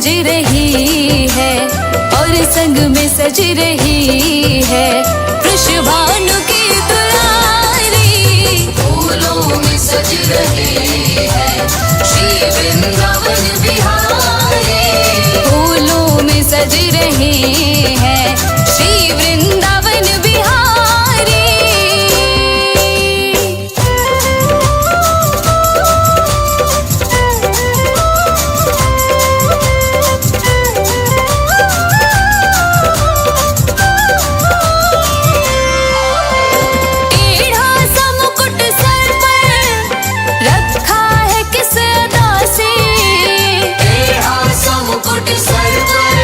सज रही है और संग में सज रही है वृषभानु की दुलारी। फूलों में सज रही है श्री वृंदावन बिहारी। फूलों में सज रहे हैं श्री वृंदावन बिहारी। टेढ़ा सा मुकुट सर पर रखा है किस अदा से। टेढ़ा सा मुकुट सर पर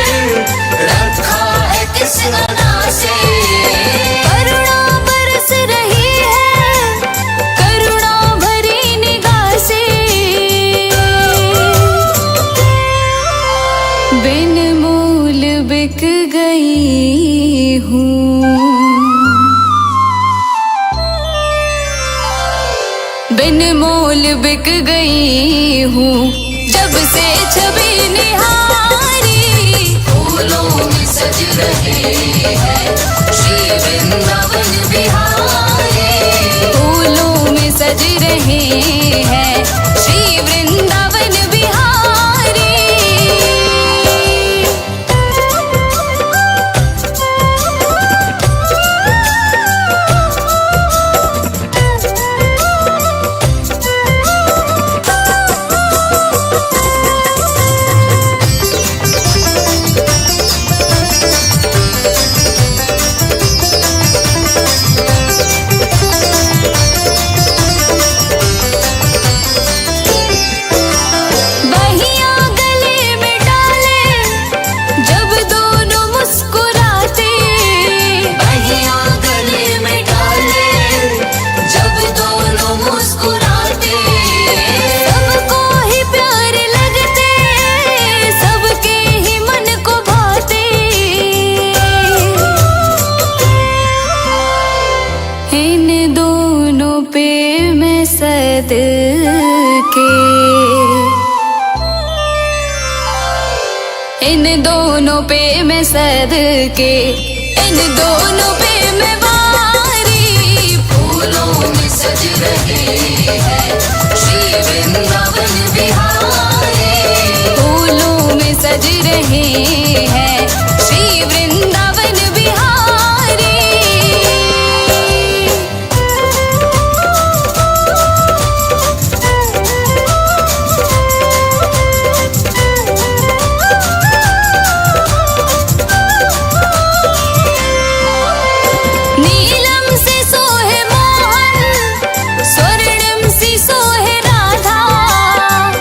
रखा है किस अदा से। करुणा बरस रही है करुणा भरी निगाह से। बिन मूल बिक गई हूँ, बिन मोल बिक गई हूँ जब से छवि निहारी। फूलों में सज रही है श्री वृंदावन बिहारी। फूलों में सज रहे हैं श्री वृंदावन बिहारी। बहिया गले में डाले जब दोनों मुस्कुराते। बहिया गले में डाले जब दोनों मुस्कुराते। सबको ही प्यारे लगते सबके ही मन को भाते। इन दोनों पे मैं सदके, इन दोनों पे मैं सदके, इन दोनों पे मैं वारी। फूलों में सज रही है श्री वृंदावन बिहारी। फूलों में सज रहे हैं श्री वृंदावन बिहारी। नीलम से सोहे मोहन स्वर्णिम सी सोहे राधा।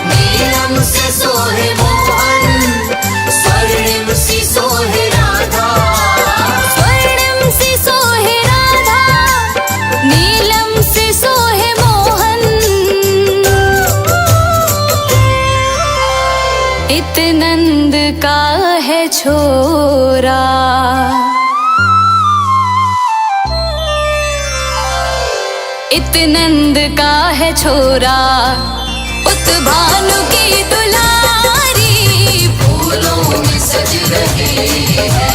नीलम से सोहे मोहन स्वर्णिम सी सोहे राधा। स्वर्णिम सी सोहे राधा नीलम से सोहे मोहन। इत नंद का है छोरा इत नंद का है छोरा उत भानु की दुलारी। फूलों में सज रही है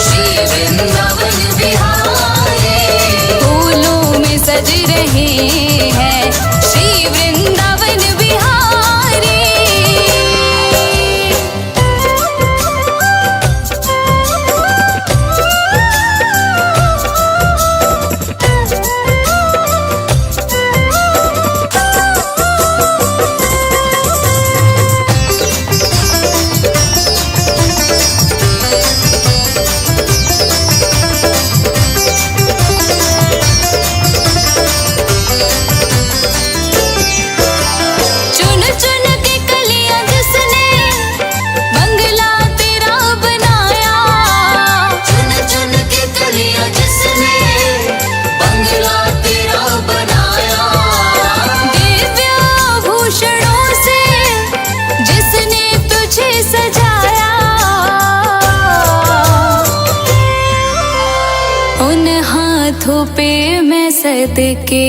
श्री वृंदावन बिहारी। फूलों में सज रहे हैं श्री वृंदावन बिहारी। चुन चुन के कलियां जिसने बंगला तेरा बनाया। चुन चुन के कलियां जिसने बंगला तेरा बनाया। दिव्य आभूषणों से जिसने तुझे सजाया। उन हाथों पे मैं सदके,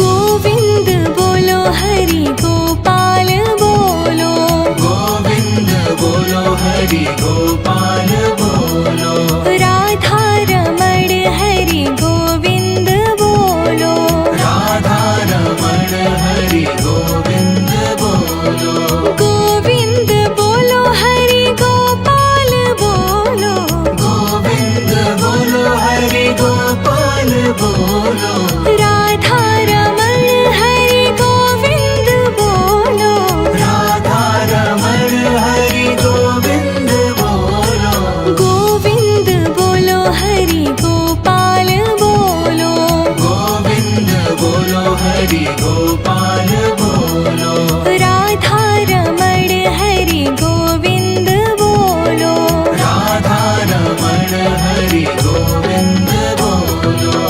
गोविंद बोलो हरि गोपाल बोलो, गोविंद बोलो हरि गोपाल बोलो, राधा रमण हरि गोविंद बोलो, राधा रमण हरि गोविंद बोलो, गोविंद बोलो हरि गोपाल बोलो, गोविंद बोलो हरि गोपाल बोलो, राधा रमण हरि गोविंद बोलो, राधा रमण हरि गोविंद बोलो, गोविंद बोलो हरि गोपाल बोलो, गोविंद बोलो हरि गोपाल बोलो, राधा रमण हरि गोविंद बोलो, राधा रमण हरि गोविंद बोलो।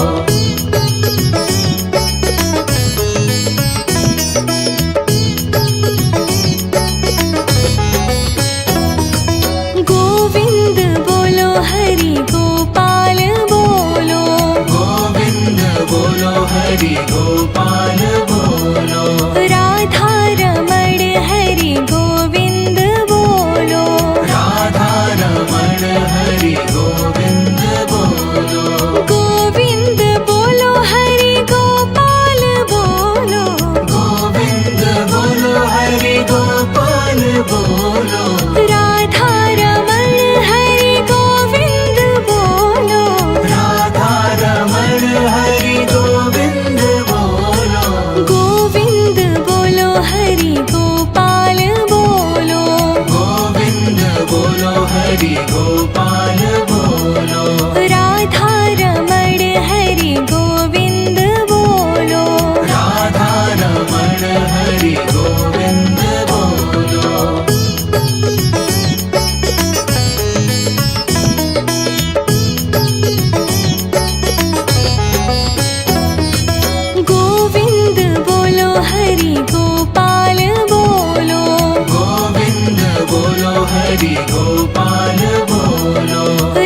हरि गोपाल बोलो।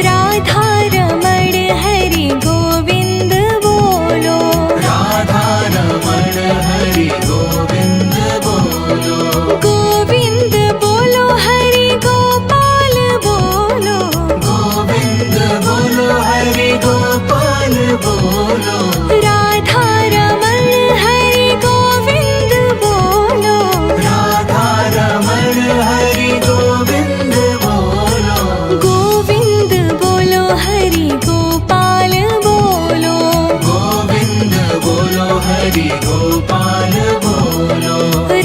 राधा रमण हरि गोविंद बोलो। राधा रमण हरि गोविंद बोलो। गोविंद बोलो हरि गोपाल बोलो। गोविंद बोलो हरि गोपाल बोलो। राधा रमण हरि गोविंद बोलो। राधा रमण हरि गोविंद बोलो। गोविंद बोलो हरि गोपाल बोलो। गोविंद बोलो हरि गोपाल बोलो।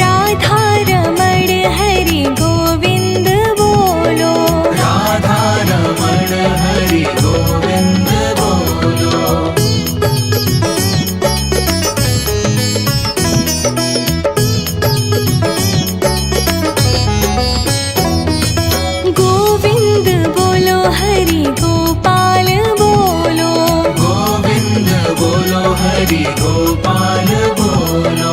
राधा रमण हरि गोविंद बोलो। राधा रमण हरि गोविंद बोलो। गोविंद बोलो हरि गोपाल बोलो। गोविंद बोलो हरि गोपाल बोलो।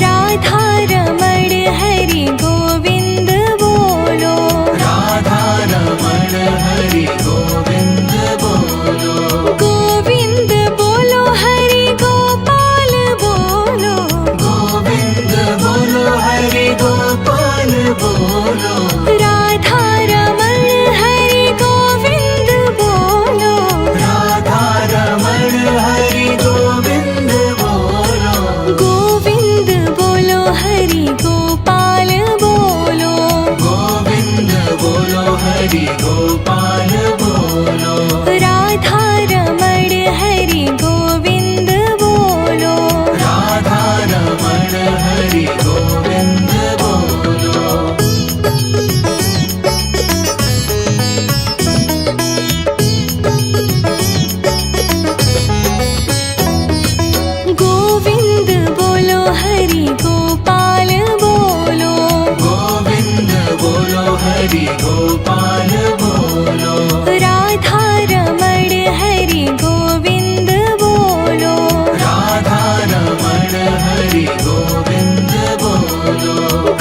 राधा रमण हरि गोविंद बोलो। राधा रमण हरि गोविंद बोलो। गोविंद बोलो हरि गोपाल बोलो। गोविंद बोलो हरि गोपाल बोलो। राधा रमण हरि गोविंद बोलो। राधा रमण हरि गोविंद बोलो। गोविंद बोलो हरि गोपाल बोलो। गोविंद बोलो हरि गोपाल बोलो। राधा रमण हरि गोविंद बोलो। राधा रमण हरि गोविंद बोलो। गोविंद बोलो हरि गोपाल बोलो। गोविंद बोलो हरि गोपाल बोलो। राधा रमण हरि गोविंद बोलो। राधा रमण हरि गोविंद बोलो।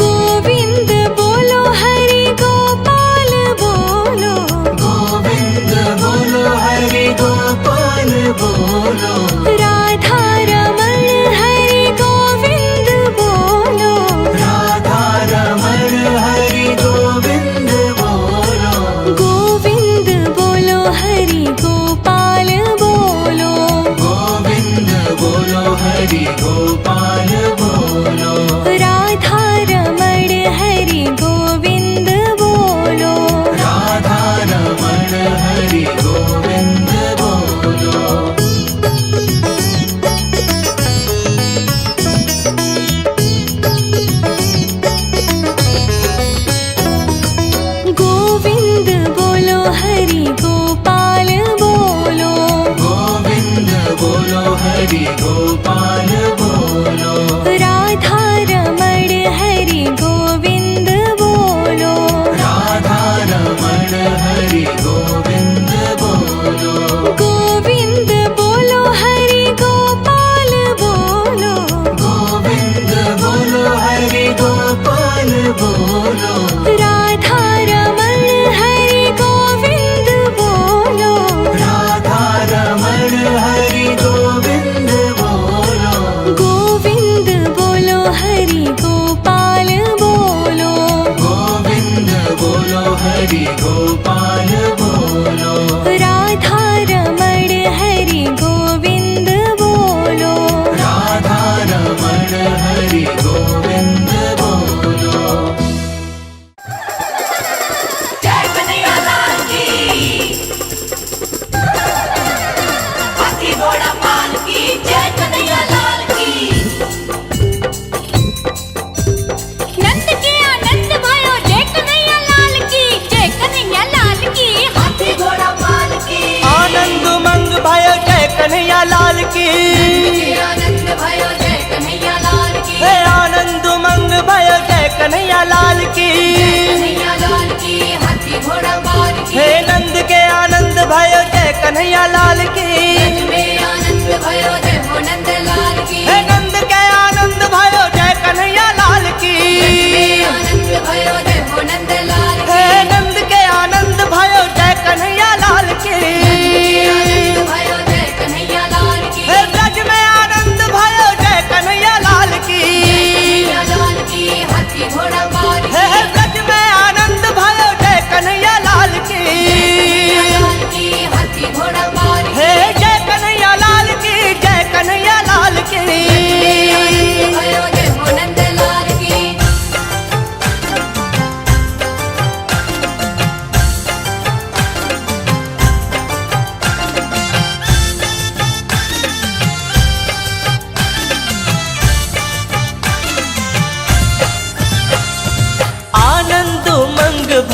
गोविंद बोलो हरि गोपाल बोलो। गोविंद बोलो हरि गोपाल बोलो। राधा रमण हरि गोविंद बोलो। राधा रमण हरि गोविंद बोलो। गोविंद बोलो हरि गोपाल बोलो। गोविंद बोलो हरि गोपाल बोलो। राधा रमण हरि गोविंद बोलो। राधा रमण हरि गोविंद बोलो। गोविंद बोलो हरि गोपाल बोलो। गोविंद बोलो हरि गोपाल बोलो। राधा रमण हरि गोविंद बोलो। राधा रमण हरि गोविंद बोलो। गोविंद बोलो हरि गोपाल बोलो। गोविंद बोलो हरि गोपाल बोलो। राधा रमण हरि गोविंद बोलो। राधा रमण हरि गोविंद बोलो। गोविंद बोलो हरि गोपाल बोलो। गोविंद बोलो हरि गोपाल बोलो। राधा रमण हरि गोविंद बोलो। राधा रमण हरि गोविंद बोलो। जय कन्हैया लाल की। हाथी घोड़ा पाल की। जय कन्हैया लाल की। नंद के आनंद भयो जय कन्हैया लाल की। जय कन्हैया लाल की। हाथी घोड़ा पाल की। आनंद उमंग भयो जय कन्हैया लाल की। आनंद भयो जय कन्हैया लाल की। हे आनंद उमंग भयो जय कन्हैया लाल की। कन्हैया लाल की। हाथी घोड़ा पाल की। हे नंद के आनंद भयो जय कन्हैया लाल की। में आनंद भयो जय हो नंद लाल की। हे नंद के आनंद भयो जय कन्हैया लाल की। आनंद भयो जय हो नंद लाल की। हे नंद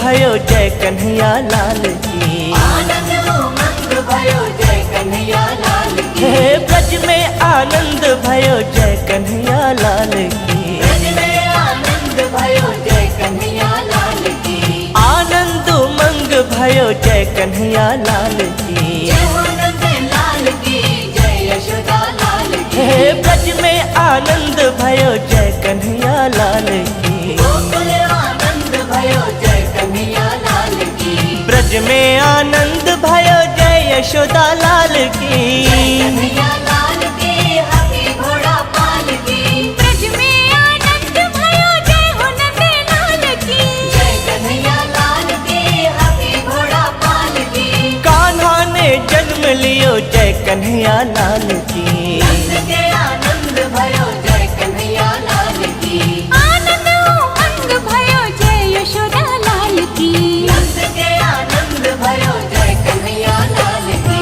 भयो जय कन्हैया लाल की। आनंद उमंग भयो जय कन्हैया लाल की। हे ब्रज में आनंद भयो जय कन्हैया लाल की। ब्रज में आनंद भयो जय कन्हैया लाल की। आनंद उमंग भयो जय कन्हैया लाल की। जय हो नंद लाल की, जय यशोदा लाल की। हे ब्रज में आनंद भयो जय कन्हैया लाल की। गोकुल आनंद भयो जय कन्हैया लाल की। ब्रज में आनंद भयो जय यशोदा लाल की। कन्हैया लाल की, हाथी घोड़ा पाल की। ब्रज में आनंद भयो जय हो नंद लाल की। जय कन्हैया लाल की, हाथी घोड़ा पाल की। कान्हा ने जन्म लियो जय कन्हैया लाल की। नंद के आनंद भयो जय कन्हैया लाल की। आनंद उमंग भयो जय यशोदा लाल की। नंद के आनंद भयो जय कन्हैया लाल की।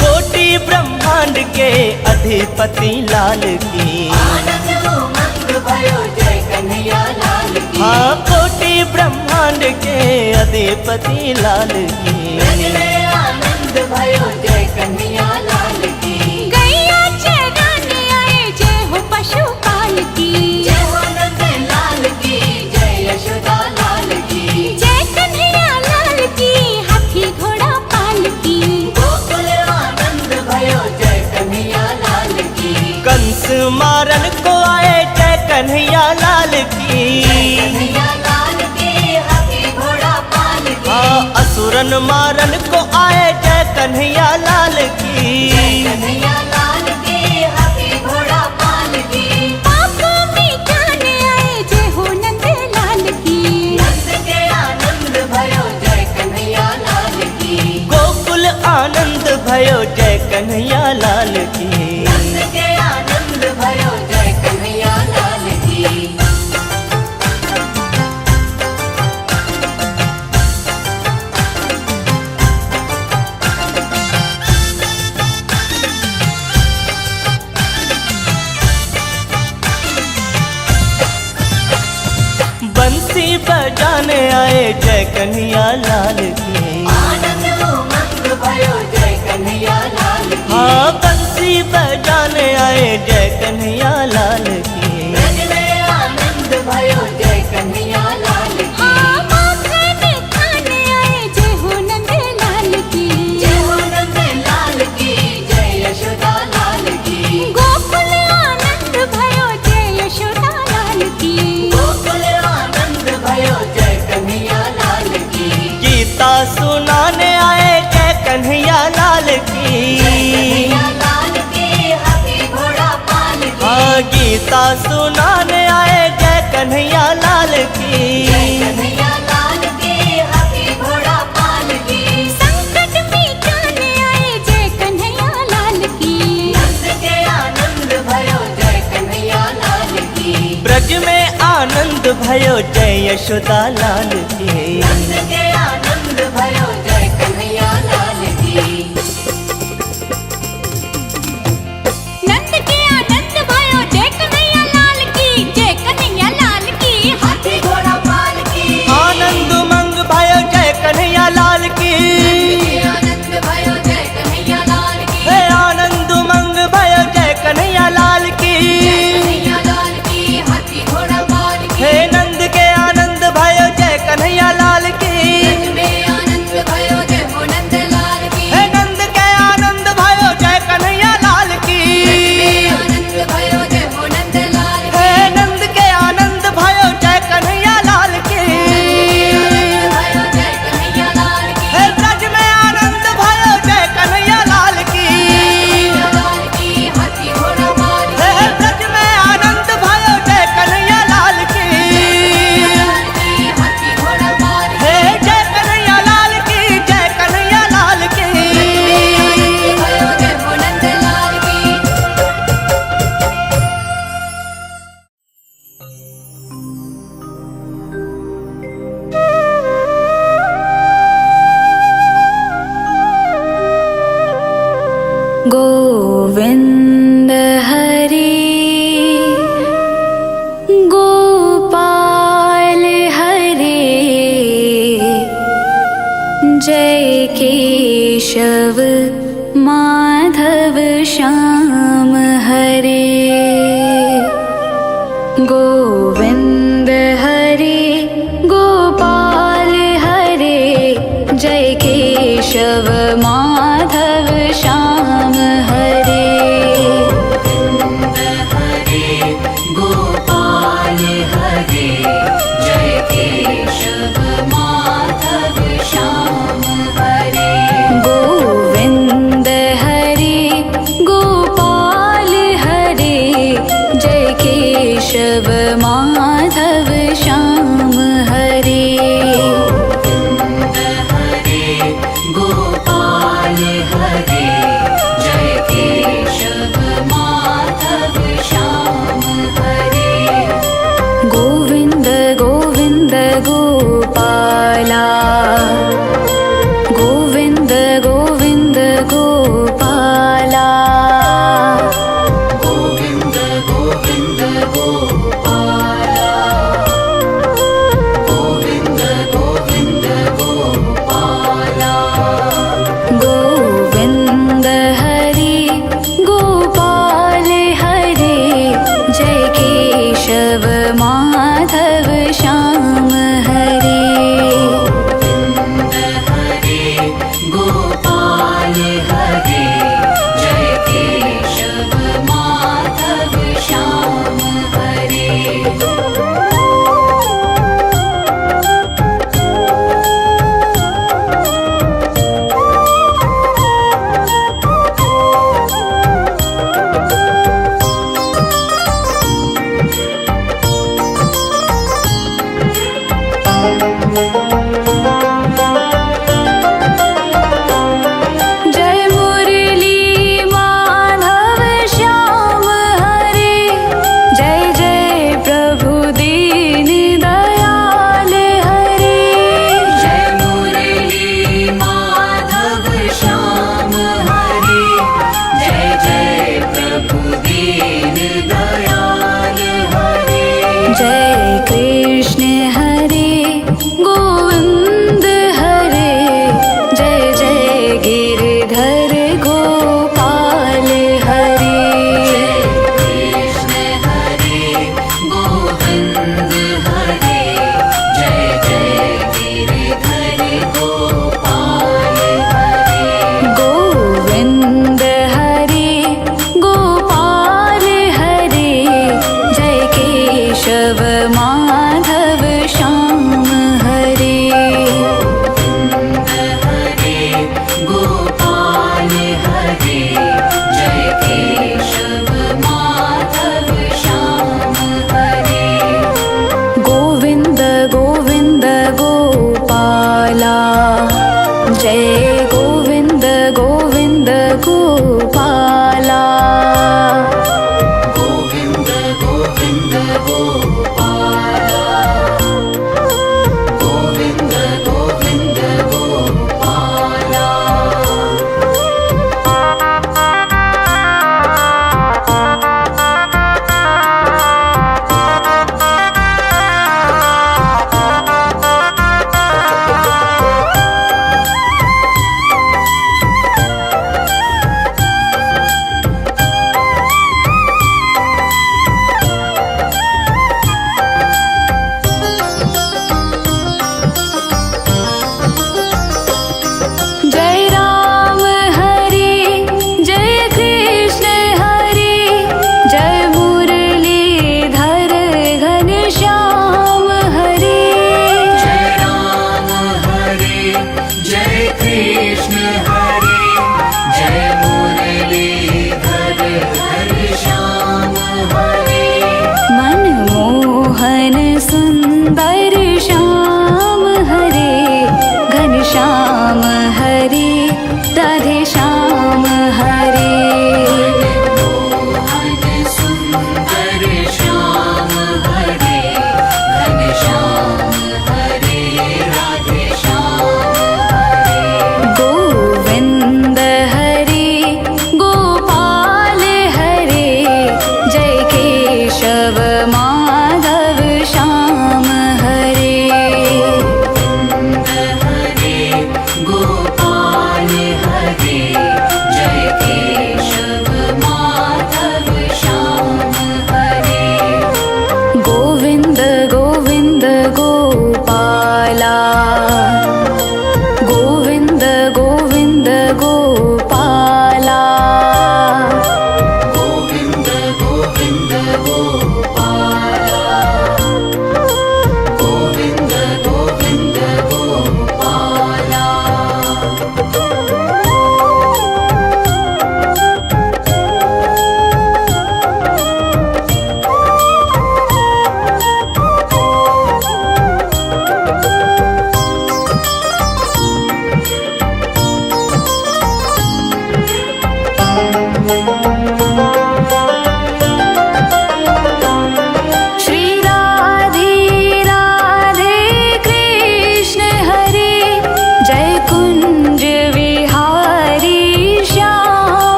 कोटि ब्रह्मांड के अधिपति लाल की। आनंद उमंग भयो जय कन्हैया लाल की। हाँ कोटि ब्रह्मांड के अधिपति लाल की। ब्रज में आनंद भयो जय कन्हैया लाल की। गैया चराने आए जय हो पशुपाल की। जय हो नंद लाल की, जय यशोदा लाल की। जय कन्हैया लाल की, हाथी घोड़ा पाल की। गोकुल आनंद भयो जय कन्हैया लाल की। कंस मारन को आए जय कन्हैया लाल की। कन्हैया लाल की, हाथी घोड़ा पाल की। हाँ असुरन मारन को आए जय कन्हैया लाल की। कन्हैया लाल की, हाथी घोड़ा पाल की। पाप मिटाने आए जय हो नंद लाल की। नंद के आनंद भयो जय कन्हैया लाल की। गोकुल आनंद भयो जय कन्हैया लाल की। नंद के आनंद भयो जय कन्हैया लाल की। बंसी बजाने आए जय कन्हैया लाल की। आनंद उमंग भयो जय कन्हैया लाल की। हाँ बंसी बजाने आए जय कन्हैया लाल की। ब्रज में आनंद भयो जय कन्हैया लाल की। हाँ माखन खाने आए जय हो नंद लाल की। जय हो नंद लाल की, जय यशोदा लाल की। गोकुल आनंद भयो जय यशोदा लाल की। गोकुल आनंद भयो जय कन्हैया लाल की। गीता सुनाने आए जय कन्हैया लाल की। कन्हैया लाल की, हाथी घोड़ा पाल की। हाँ गीता सुनाने आए जय कन्हैया लाल की। कन्हैया लाल की, हाथी घोड़ा पाल की। संकट मिटाने आए जय कन्हैया लाल की। नंद के आनंद भयो जय कन्हैया लाल की। ब्रज में आनंद भयो जय यशोदा लाल की। नंद के आनंद भयो जय कन्हैया लाल की। नंद के आनंद भयो जय कन्हैया लाल की। जय कन्हैया लाल की, हाथी घोड़ा पाल की। आनंद उमंग भयो जय कन्हैया लाल की। आनंद भयो जय कन्हैया लाल की। हे आनंद उमंग भयो जय कन्हैया लाल की। कन्हैया लाल की, हाथी घोड़ा पाल की। हे नंद के आनंद भयो जय कन्हैया लाल की। गोविन्द हरे गोपाल हरे जय केशव माधव श्याम हरे गोविन्द हरे गोपाल हरे जय केशव माधव श्याम हरे हरे गोपाल हरे जय केशव माधव श्याम हरे गोविन्द हरे गोपाल हरे जय केशव माधव श्याम हरे हरे गोपाल हरे जय केशव माधव श्याम हरे गोविन्द गोविन्द गोपाला गोविन्द गोविन्द गोपाला गोविन्द गोविन्द गोपाला गोविन्द गोविन्द गोपाला गोविन्द हरे गोपाल हरे जय केशव माधव श्याम हरे हरे गोपाल हरे जय केशव माधव श्याम हरे जय मुरली माधव श्याम हरे जय जय प्रभु दीन दयाल हरे जय मुरली माधव श्याम हरे जय जय प्रभु दीन दयाल हरे जय कृष्ण हरे गोविन्द हरे जय जय गिरधर गोपाल हरे कृष्ण हरे गोविन्द हरे जय जय गिरिधर गोपाल हरे गोविन्द हरे गोपाल हरे जय केशव माधव श्याम हरे हरे गोपाल हरे जय केशव माधव श्याम हरे गोविन्द गोविन्द गोपाला जय गोविन्द गोविन्द गोपाला गोविन्द गोविन्द गोपाला गोविन्द गोविन्द गोपाला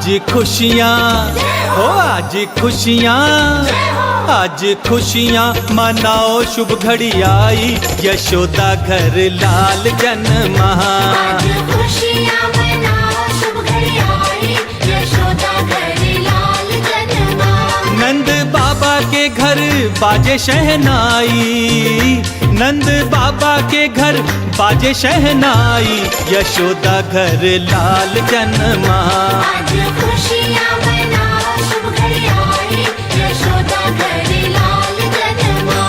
आज खुशियाँ हो आज खुशियाँ आज खुशियाँ मनाओ शुभ घड़ी आई यशोदा घर लाल जन्मा आज खुशियाँ मनाओ शुभ घड़ी आई यशोदा घर लाल जन्मा नंद बाबा के घर बाजे शहनाई नंद बाबा के घर बाजे शहनाई यशोदा घर लाल जन्मा आज खुशियाँ मनाओ शुभ घड़ी आई यशोदा घर लाल जन्मा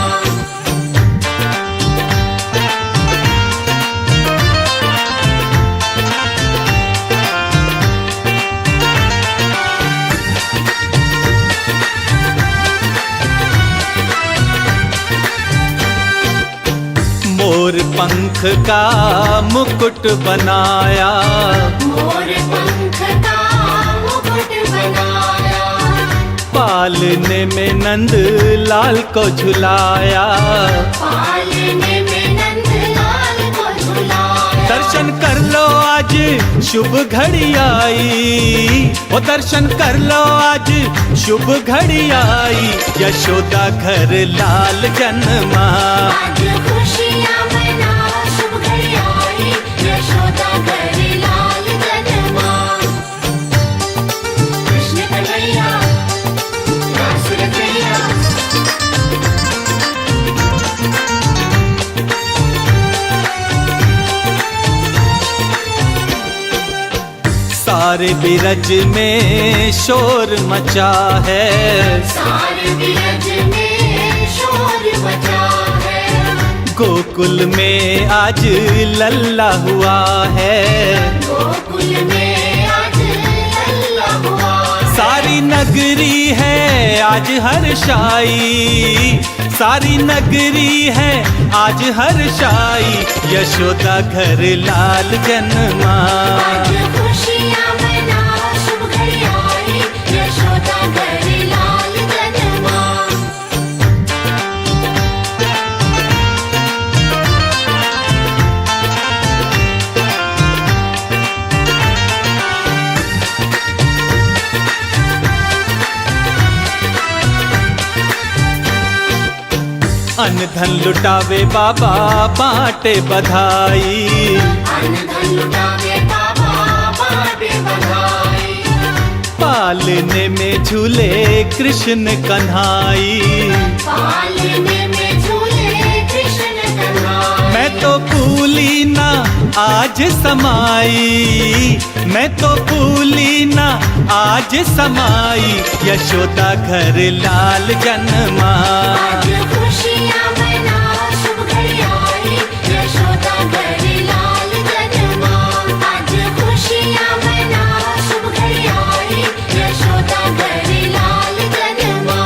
मोर पंख का मुकुट बनाया मोर पंख का मुकुट बनाया पालने में नंद लाल को झुलाया पालने में नंद लाल को झुलाया दर्शन कर लो आज शुभ घड़ी आई ओ दर्शन कर लो आज शुभ घड़ी आई यशोदा घर लाल जन्मा आज खुशियाँ मनाओ शुभ घड़ी आई यशोदा घर लाल जन्मा कृष्ण कन्हैया रास रचैया सारे बिरज में शोर मचा है सारे बिरज में शोर मचा है गोकुल में आज लल्ला हुआ है गोकुल में आज लल्ला हुआ सारी नगरी है आज हर्षाई सारी नगरी है आज हर्षाई यशोदा घर लाल जन्मा आज खुशियाँ मनाओ शुभ घड़ी आई यशोदा घर लाल जन्मा अन्न धन लुटावे बाबा बाटे बधाई अन्न धन लुटावे बाबा बाटे बधाई पालने में झूले कृष्ण कन्हाई पालने में झूले कृष्ण कन्हैया मैं तो भूली ना आज समाई मैं तो भूली ना आज समाई यशोदा घर लाल जन्मा आज खुशियाँ मनाओ शुभ घड़ी आई यशोदा घर लाल जन्मा आज खुशियाँ मनाओ शुभ घड़ी आई यशोदा घर लाल जन्मा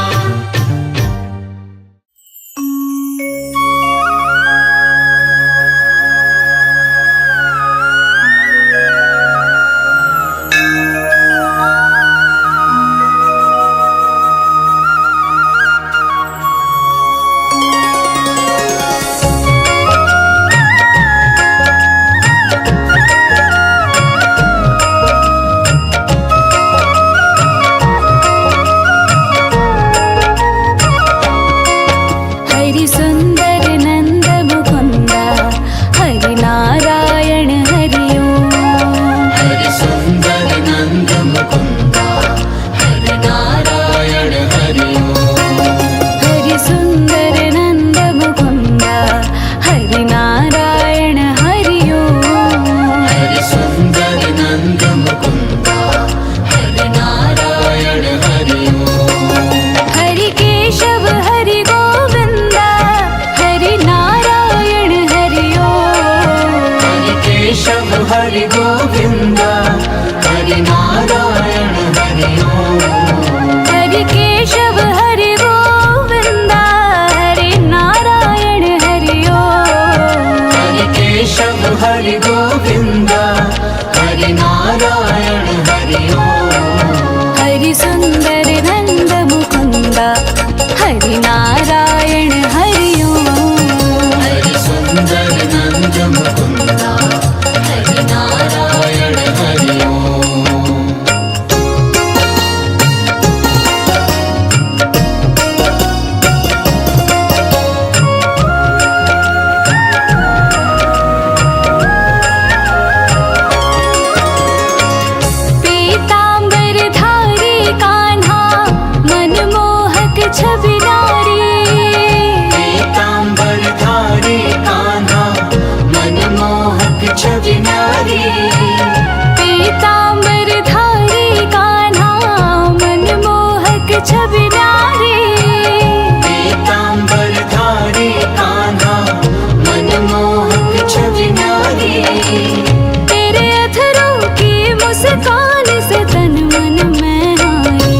छवि न्यारी, पीतांबरधारी कान्हा मनमोहक छवि न्यारी। तेरे अधरों की मुस्कान से तन मन में आई,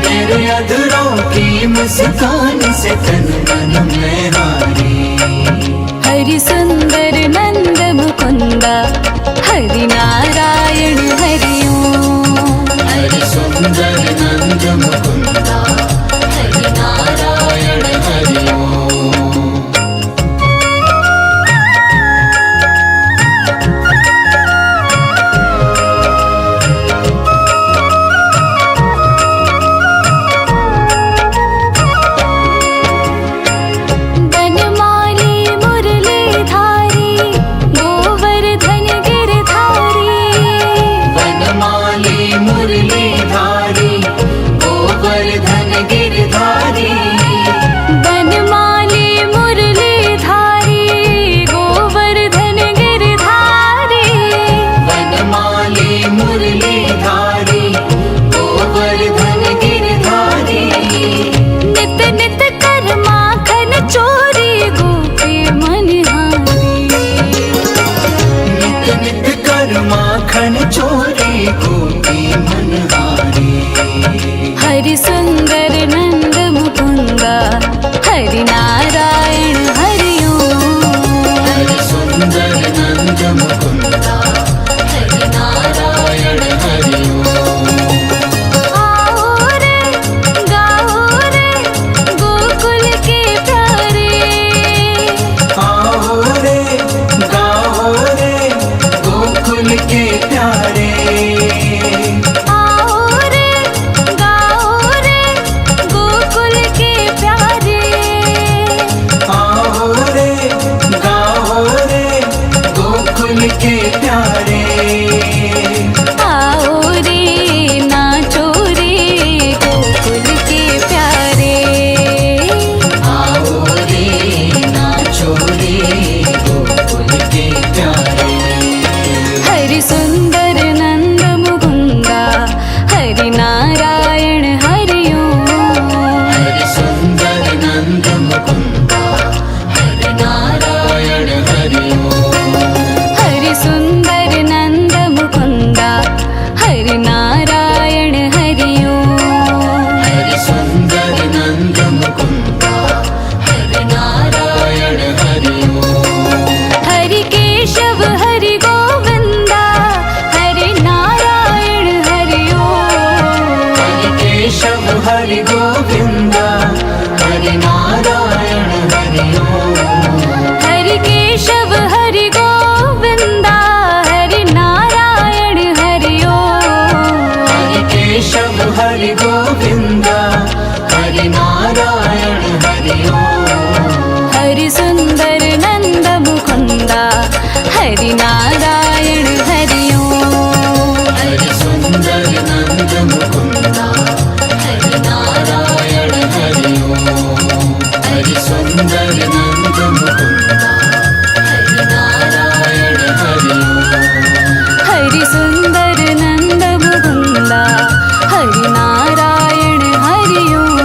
तेरे अधरों की मुस्कान से तन मन में हारी। हरि सुंदर नंद मुकुंदा हरि नारायण हरि ओम। हरि सुंदर नंद मुकुंदा हरि नारायण हरि ओम। बनमाली मुरलीधारी गोवर्धन गिरधारी, वनमाली मुरलीधारी गोवर्धन गिरधारी। बनमाली मुरलीधारी गोवर्धन गिरधारी, वनमाली मुरलीधारी गोवर्धन गिरधारी। नित नित कर माखन चोरी गोपी मनहारी। नित नित कर माखन चोरी गोपी मनहारी। हरि सुंदर नंद मुकुंदा हरि नारायण हरि ओम। हरि सुंदर नंद मुकुंदा हरि नारायण हरि ओम। आओ रे गाओ रे गोकुल के प्यारे, आओ रे गाओ रे गोकुल के प्यारे। आओ रे गाओ रे गोकुल के प्यारे, आओ रे गाओ रे गोकुल के प्यारे। आओ रे नाचो रे गोकुल के प्यारे। आओ रे नाचो रे गोकुल के प्यारे। हरि सुंदर नंद मुकुंदा हरि नारायण हरि ओम। हरि सुंदर नंद मुकुंदा हरि नारायण हरि ओम। हरि सुंदर नंद मुकुंदा हरि नारायण हरि ओम। हरि सुंदर नंद मुकुंदा हरि नारायण हरि ओम। हरि केशव हरि गोविंदा हरि नारायण हरि ओम। हरि केशव हरि गोविंदा हरि नारायण हरि ओम। हरि केशव हरि गोविंदा हरि नारायण हरि ओम। हरि केशव हरि गोविंदा हरि नारायण हरि ओम। हरि सुंदर नंद मुकुंदा हरि नारायण हरि ओम। हरि सुंदर नंद मुकुंदा हरि नारायण हरि ओम। हरि सुंदर नंद मुकुंदा हरि नारायण हरि ओम। हरि सुंदर नंद मुकुंदा हरि नारायण हरि ओम।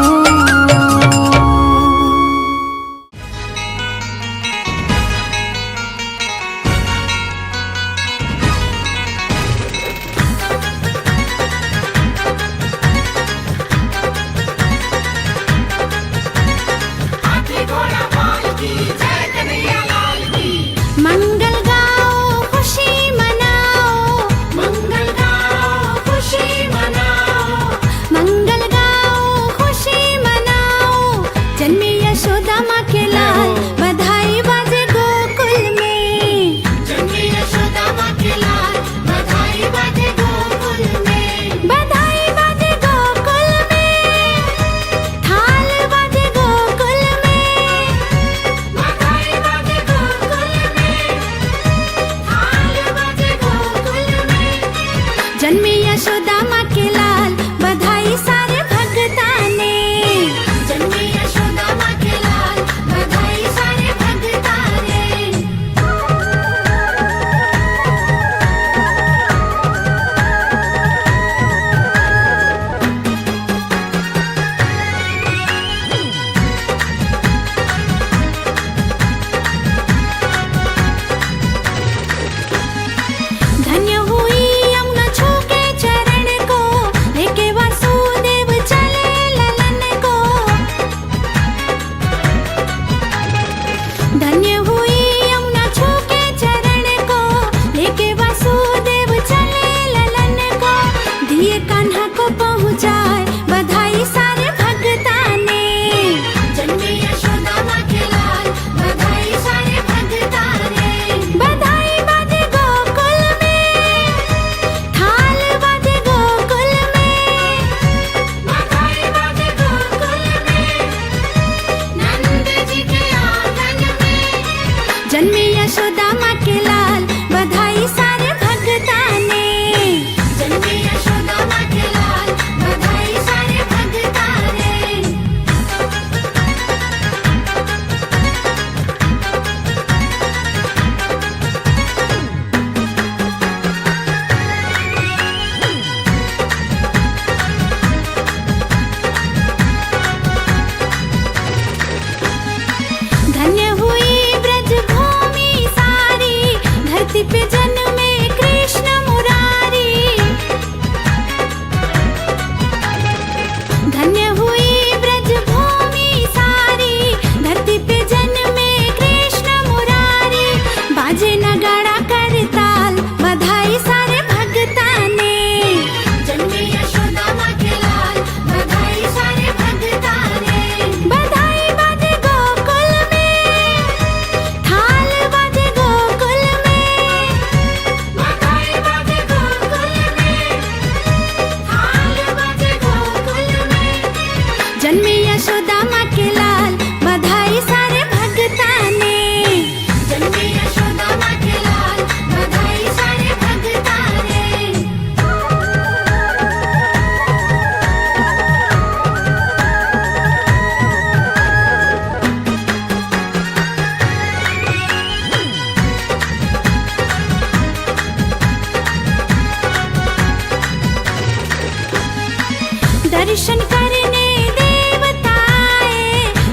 करने देवताए,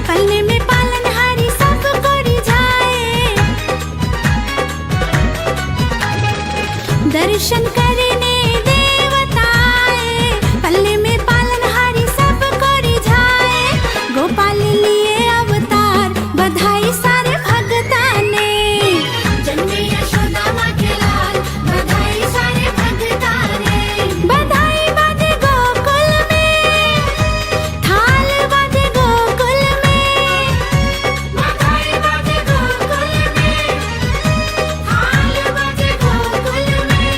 पलने में पालनहारी सब को रिझाए। दर्शन करने देवताए, पलने में पालनहारी सब को रिझाए। गोपाल लिए अवतार, बधाई सारे भगता ने। जन्मे यशोदा माँ के लाल, बधाई सारे भगता ने। बधाई बाजे गोकुल में, थाल बाजे गोकुल में। बधाई बाजे गोकुल में, थाल बाजे गोकुल में।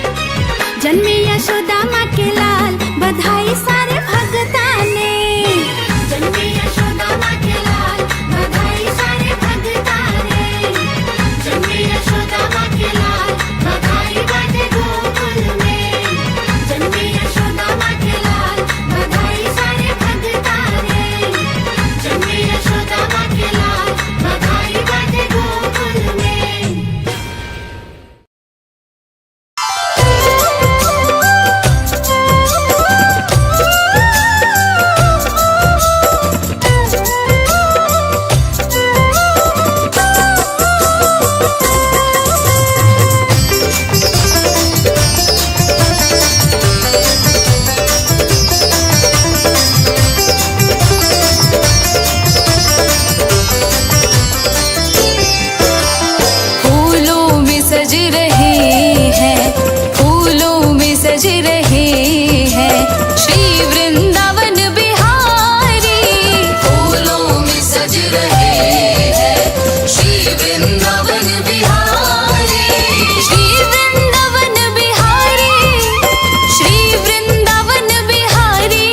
जन्मे यशोदा माँ के लाल, बधाई सारे भगता ने। जन्मे यशोदा माँ के लाल, बधाई सारे भगता ने। जन्मे यशोदा माँ के लाल, बधाई बाजे गोकुल में। जन्मे यशोदा माँ के लाल, बधाई सारे भगता ने। जन्मे यशोदा माँ के लाल, बधाई बाजे गोकुल में। फूलों में सज रहे हैं, फूलों में सज रहे हैं श्री वृंदावन बिहारी। फूलों में सज रहे हैं श्री वृंदावन बिहारी। श्री वृंदावन बिहारी, श्री वृंदावन बिहारी।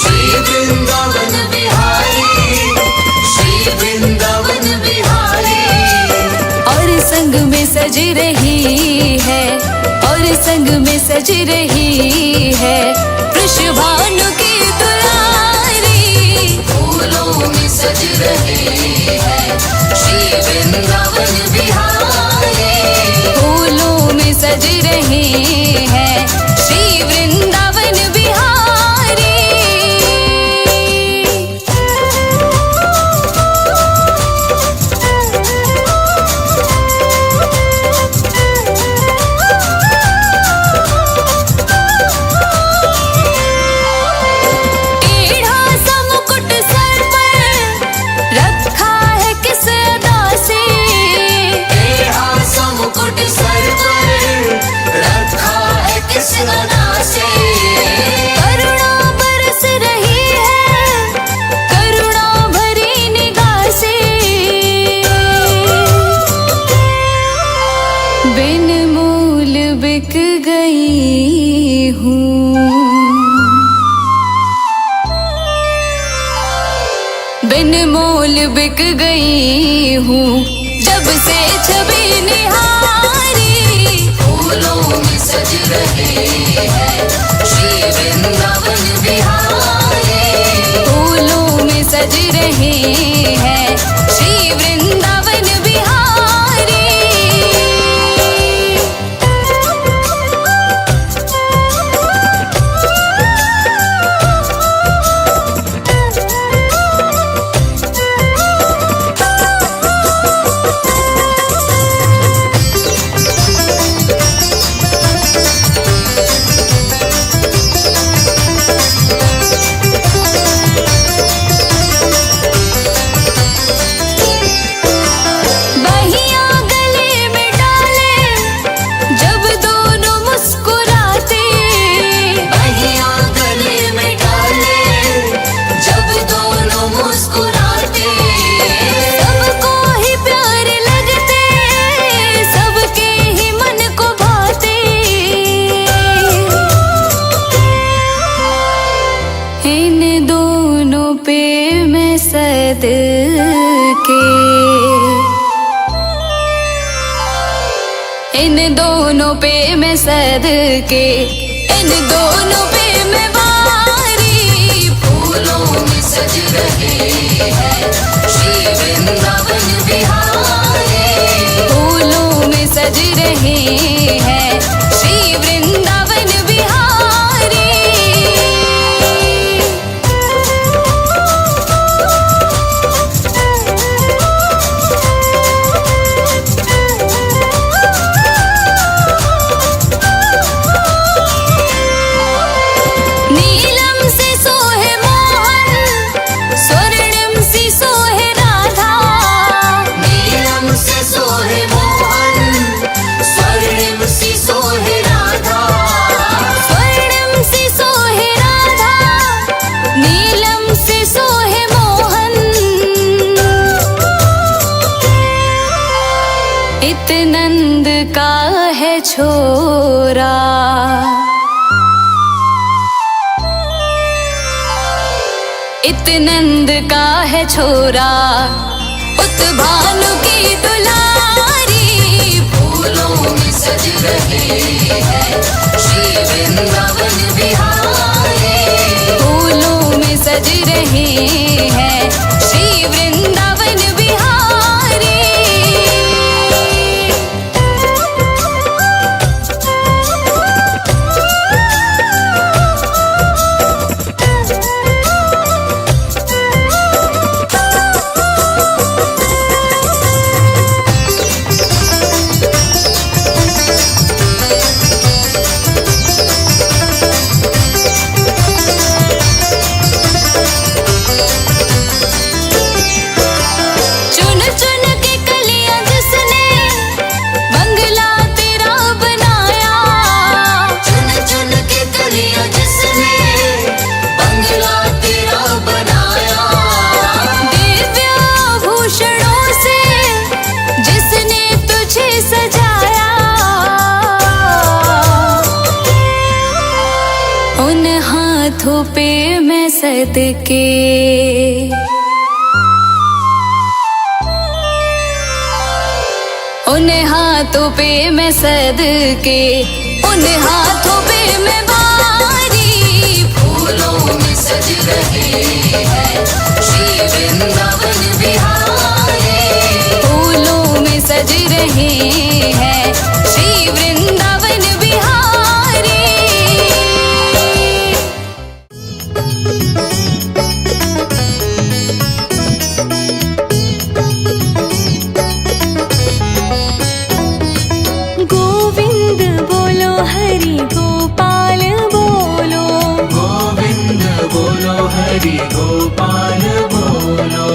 श्री वृंदावन बिहारी, श्री वृंदावन बिहारी। और संग में सज रही है, और संग में सज रही है वृषभानु की दुलारी। फूलों में सज रही है श्री वृंदावन बिहारी। फूलों में सज रहे हैं श्री वृंदावन बिहारी। टेढ़ा सा मुकुट सर पर रखा है किस अदा से। टेढ़ा सा मुकुट सर पर रखा है किस अदा से। करुणा बरस रही है, करुणा भरी निगाह से। बिन मूल बिक गई हूँ, बिन मोल बिक गई हूँ जब से छवि निहारी। फूलों में सज रहे हैं श्री वृंदावन बिहारी। फूलों में सज रहे हैं श्री वृंदावन बिहारी। सद के, इन दोनों पे मैं सद के, इन दोनों पे मैं वारी। फूलों में सज रहे हैं श्री वृंदावन बिहारी। फूलों में सज रहे हैं श्री वृंदावन बिहारी। छोरा। इत नंद का है छोरा, उत भानु की दुलारी। फूलों में सज रहे हैं श्री वृंदावन बिहारी। फूलों में सज रहे हैं श्री वृंदावन बिहारी। हाथों पे मैं सदके, उन हाथों पे मैं सदके, उन हाथों पे मैं बारी। फूलों में सज रहे हैं श्री वृंदावन बिहारी। फूलों में सज रहे हैं श्री वृंदावन बिहारी। हरि गोपाल बोलो, गोविंद बोलो हरि गोपाल बोलो।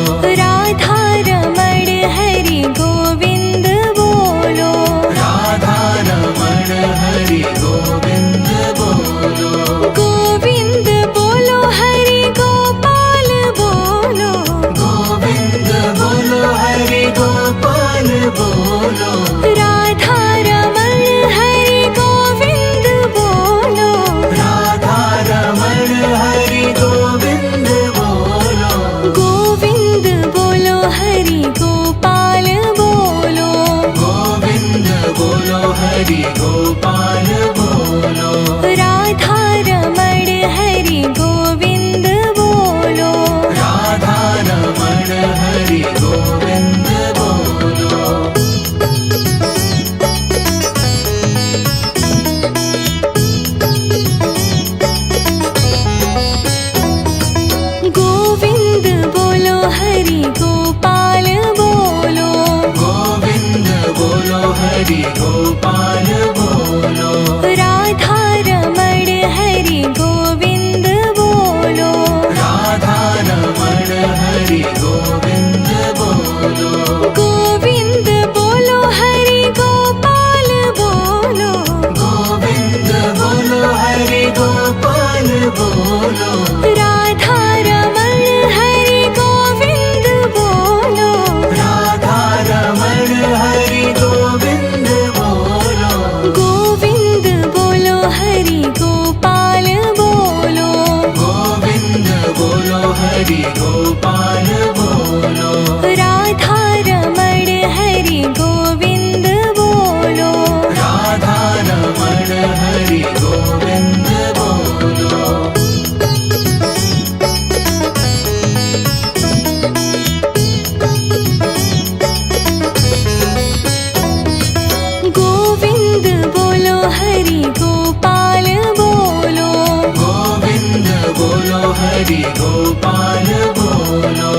राधा रमण हरि गोविंद बोलो, राधा रमण हरि गोविंद बोलो। गोविंद बोलो हरि गोपाल बोलो, गोविंद बोलो हरि गोपाल बोलो। राधा रमण हरि गोविंद बोलो, राधा रमण हरि गोविंद बोलो। गोविंद बोलो हरि गोपाल बोलो, गोविंद बोलो हरि गोपाल बोलो। राधा रमण हरि गोविंद बोलो, राधा रमण हरि गोविंद बोलो। गोविंद बोलो हरि गोपाल बोलो, गोविंद बोलो हरि गोपाल बोलो। राधा रमण हरि गोविंद बोलो, राधा रमण हरि गोविंद बोलो। गोविंद बोलो हरि गोपाल बोलो, गोविंद बोलो हरि गोपाल बोलो। राधा रमण हरि गोविंद बोलो, राधा रमण हरि गोविंद बोलो। गोविंद बोलो हरि गोपाल बोलो, गोविंद बोलो हरि गोपाल बोलो। राधा रमण हरि गोविंद बोलो, राधा रमण हरि गोविंद बोलो। गोविंद बोलो हरि गोपाल बोलो, गोविंद बोलो हरि गोपाल बोलो।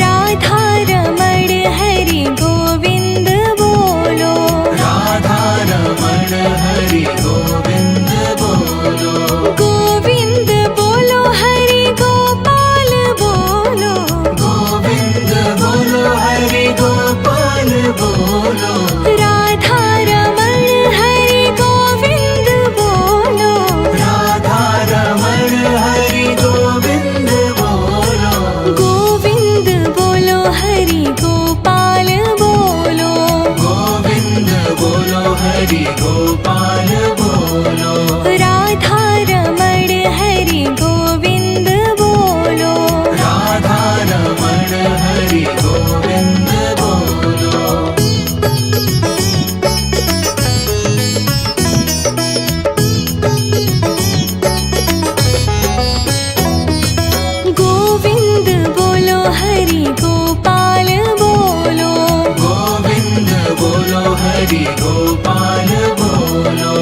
राधा रमण हरि गोविंद बोलो, राधा रमण हरि गोविंद बोलो। गोविंद बोलो हरि गोपाल बोलो, गोविंद बोलो हरि गोपाल बोलो। राधा रमण हरि गोविंद बोलो, राधा रमण हरि गोविंद बोलो। गोविंद हरि गोपाल बोलो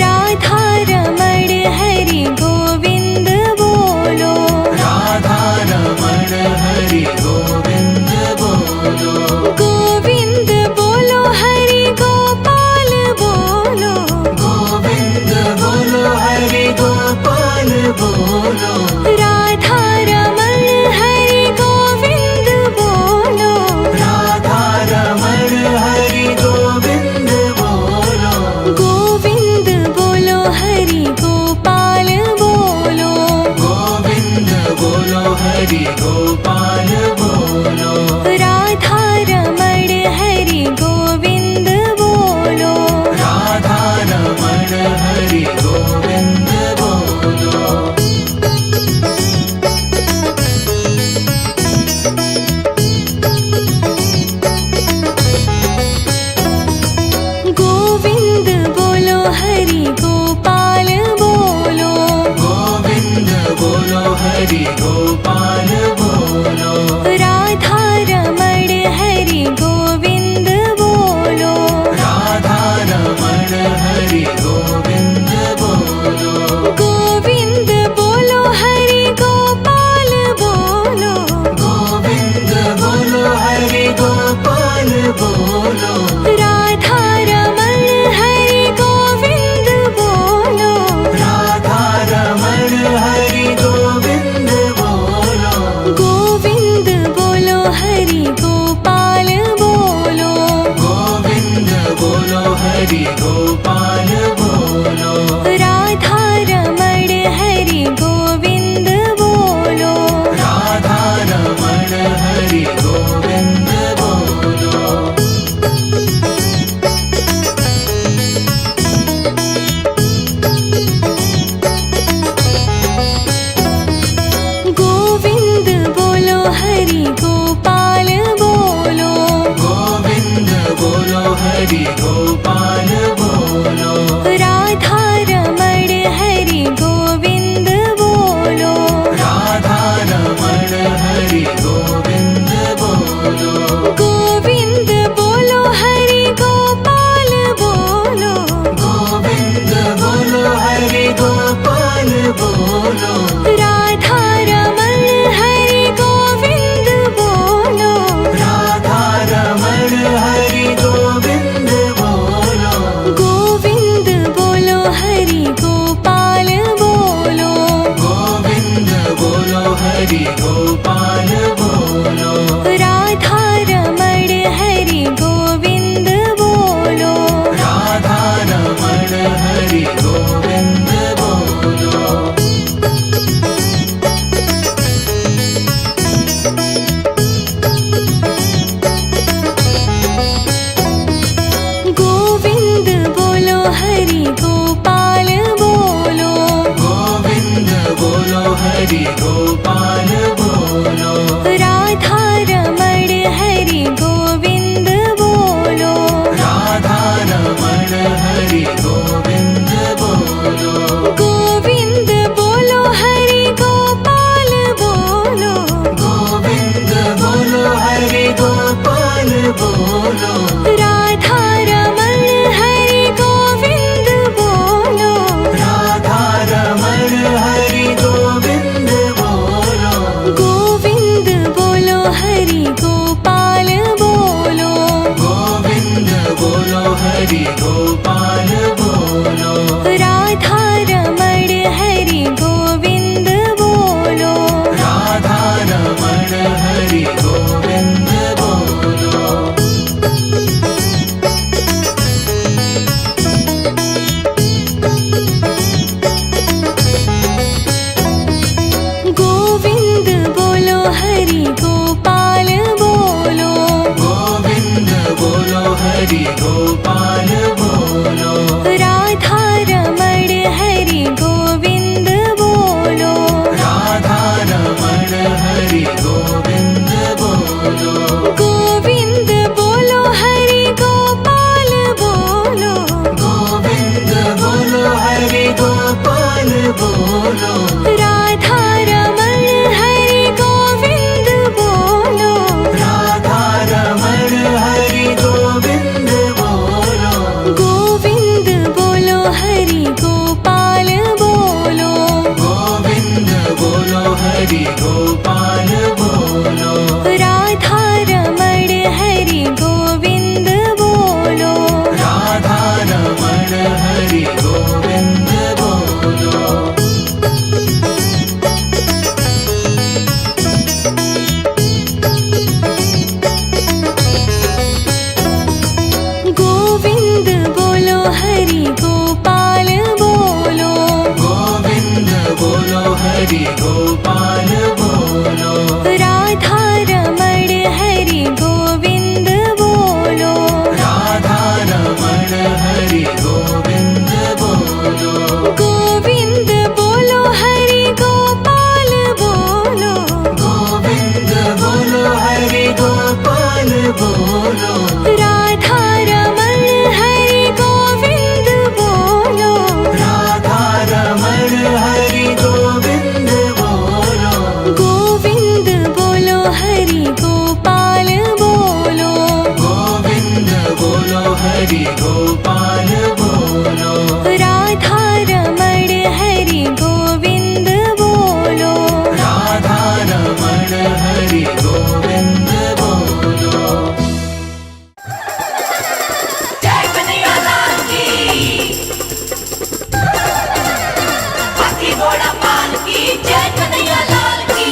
राधा रमण हरि गोविंद बोलो राधा रमण हरि गोविंद बोलो गोविंद बोलो हरि गोपाल बोलो गोविंद बोलो हरि गोपाल बोलो राधा रमण हरि गोविंद बोलो राधा रमण हरि गोविंद बोलो गोविंद बोलो हरि गोपाल बोलो गोविंद बोलो हरि गोपाल बोलो राधा रमण हरि गोविंद बोलो राधा रमण हरि गोविंद बोलो गोविंद बोलो हरि गोपाल बोलो गोविंद बोलो हरि गोपाल बोलो राधा रमण हरि गोविंद बोलो राधा रमण हरि गोविंद बोलो गोविंद बोलो हरि गोपाल बोलो गोविंद बोलो हरि गोपाल बोलो राधा रमण हरि गोविंद बोलो राधा रमण हरि गोविंद बोलो गोविंद बोलो हरि गोपाल बोलो गोविंद बोलो हरि गोपाल बोलो राधा रमण हरि गोविंद बोलो राधा रमण हरि गोविंद बोलो गोविंद बोलो हरि गोपाल बोलो गोविंद बोलो हरि गोपाल बोलो राधा रमण हरि गोविंद बोलो राधा रमण हरि गोविंद बोलो गोविंद बोलो हरि गोपाल बोलो गोविंद बोलो हरि गोपाल बोलो राधा रमण हरि गोविंद बोलो राधा रमण हरि गोविंद बोलो गोविंद बोलो हरि गोपाल बोलो गोविंद बोलो हरि गोपाल बोलो राधा रमण हरि गोविंद बोलो राधा रमण हरि गोविंद बोलो गोविंद बोलो हरि गोपाल बोलो राधा रमण हरि गोविंद बोलो राधा रमण हरि गोविंद बोलो गोविंद बोलो हरि गोपाल बोलो गोविंद बोलो हरि गोपाल बोलो राधा रमण हरि गोविंद बोलो राधा रमण हरि गोविंद बोलो गोविंद बोलो हरि गोपाल बोलो गोविंद बोलो हरि गोपाल बोलो राधा रमण हरि गोविंद बोलो राधा रमण हरि गोविंद बोलो गोपाल बोलो। राधा रमण हरि गोविंद बोलो। राधा रमण हरि गोविंद बोलो। गोविंद बोलो हरि गोपाल बोलो। गोविंद बोलो हरि गोपाल बोलो। राधा रमण हरि गोविंद बोलो। राधा रमण हरि गोविंद बोलो। गोविंद बोलो हरि गोपाल बोलो। गोविंद बोलो हरि गोपाल बोलो। राधा रमण हरि गोविंद बोलो। राधा रमण हरि गोविंद बोलो। गोविंद बोलो हरि गोपाल बोलो। गोविंद बोलो हरि गोपाल बोलो। राधा रमण हरि गोविंद बोलो। राधा रमण हरि गोविंद बोलो। जय कन्हैया लाल की हाथी घोड़ा पाल की जय कन्हैया लाल की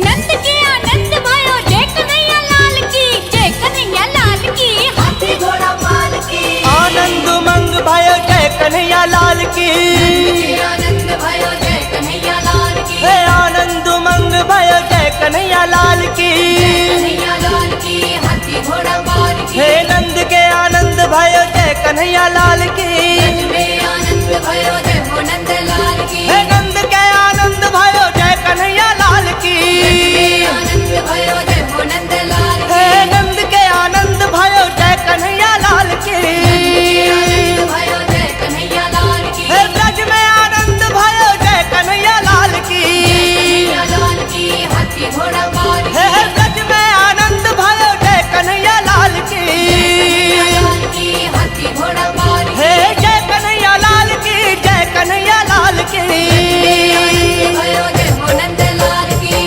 नंद के आनंद भयो जय कन्हैया लाल की, जय कन्हैया लाल की। हाथी घोड़ा पाल की आनंद मंग भयो जय कन्हैया लाल की। आनंद भयो जय कन्हैया लाल की हे आनंद मंग भयो जय कन्हैया लाल की। कन्हैया लाल की हाथी घोड़ा पाल की हे नंद के आनंद भयो जय कन्हैया लाल की। में आनंद भयो जय हो नंद लाल की हे नंद के आनंद भयो जय कन्हैया लाल की। आनंद भयो जय हो नंद लाल हे नंद के आनंद भयो जय कन्हैया लाल की। आनंद भयो जय कन्हैया लाल की हे ब्रज में आनंद भयो जय कन्हैया लाल की। कन्हैया लाल की हाथी घोड़ा पाल की हे ब्रज में आनंद भयो जय कन्हैया लाल की। लाल की हाथी घोड़ा पाल की हे जय कन्हैया लाल की, जय कन्हैया लाल की। आनंद भयो जय हो नंद लाल की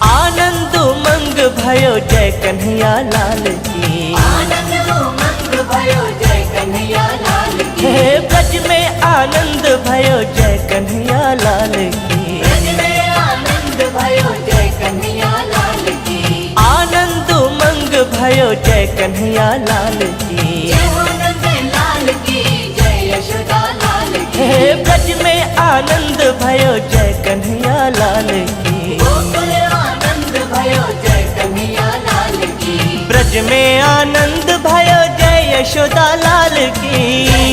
आनंद मंग भयो जय कन्हैया लाल की। आनंद उमंग भयो जय कन्हैया लाल की हे ब्रज में आनंद भयो जय कन्हैया लाल की। ब्रज में आनंद भयो जय कन्हैया लाल की आनंद मंग भयो जय कन्हैया लाल की। जय हो नंद लाल की जय यशोदा लाल की हे ब्रज में आनंद भयो जय कन्हैया लाल की। गोकुल आनंद भयो जय कन्हैया लाल की ब्रज में आनंद भयो जय यशोदा लाल की।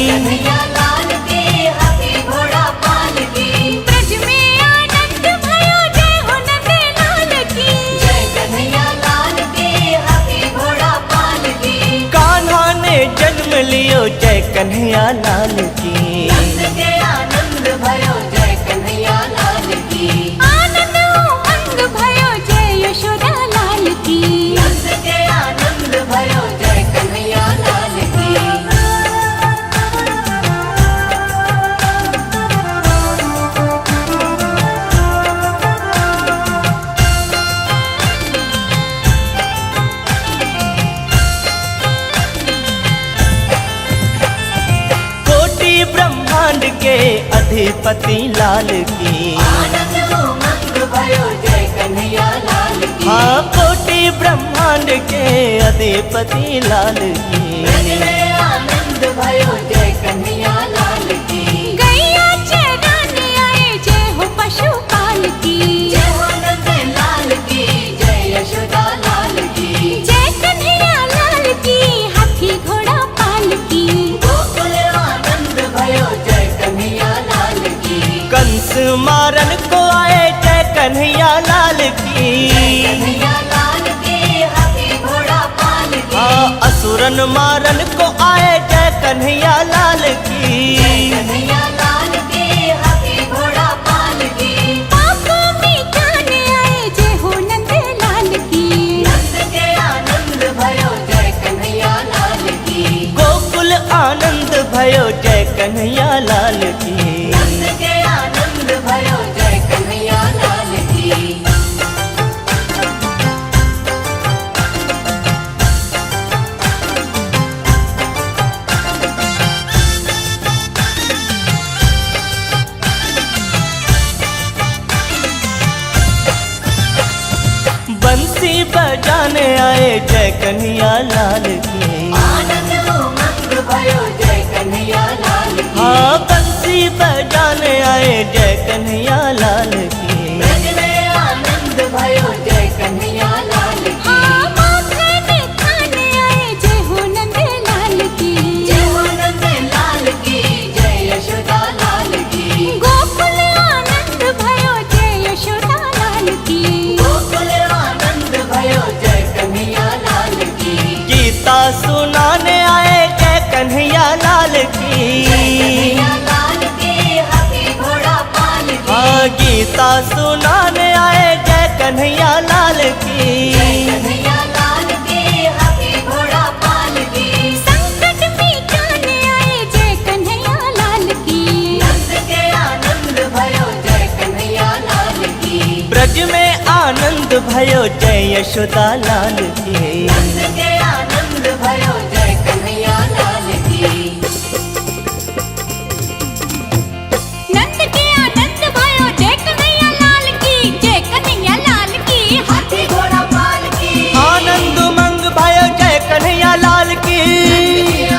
कन्हैया लाल की हाथी घोड़ा पाल की ब्रज में आनंद भयो जय हो नंद लाल की। जय कन्हैया लाल की हाथी घोड़ा पाल की कान्हा ने जन्म लियो जय कन्हैया लाल की। नंद के आनंद भयो जय कन्हैया लाल की आनंद उमंग भयो जय यशोदा लाल की। नंद के आनंद भयो जय कन्हैया लाल की कोटि ब्रह्मांड के अधिपति लाल की। आनंद उमंग भयो जय कन्हैया लाल की हाँ कोटि ब्रह्मांड के अधिपति लाल की। ब्रज में आनंद भयो जय कन्हैया लाल की गैया चराने आए जय हो पशुपाल की। जय हो नंद लाल की जय यशोदा लाल की जय कन्हैया लाल की हाथी घोड़ा पाल की। गोकुल आनंद भयो जय कन्हैया लाल की कंस मारन को आए जय कन्हैया लाल की। कन्हैया लाल की हाथी घोड़ा पाल की हाँ असुरन मारन को आए जय कन्हैया लाल की। कन्हैया लाल की हाथी बंसी बजाने आए जय कन्हैया लाल की। आनंद उमंग भयो जय कन्हैया लाल की। हाँ बंसी बजाने आए जय कन्हैया लाल की। ब्रज में आनंद भयो जय कन्हैया लाल की। हाँ माखन खाने आए जय हो नंद लाल की। जय हो नंद लाल की जय यशोदा लाल की। गोकुल आनंद भयो जय यशोदा लाल की। गोकुल आनंद भयो जय कन्हैया लाल की। गीता सुनाने आए जय कन्हैया लाल की। कन्हैया लाल की हाथी घोड़ा पाल की। हाँ गीता सुनाने आए जय कन्हैया लाल की। कन्हैया लाल की हाथी घोड़ा पाल की। संकट मिटाने आए जय कन्हैया लाल की। नंद के आनंद भयो जय कन्हैया लाल की। ब्रज में आनंद भयो जय यशोदा लाल की। नंद के आनंद भयो जय कन्हैया लाल की। नंद के आनंद भयो जय कन्हैया लाल की। जय कन्हैया लाल की। हाथी घोड़ा पाल की। आनंद उमंग भयो जय कन्हैया लाल की।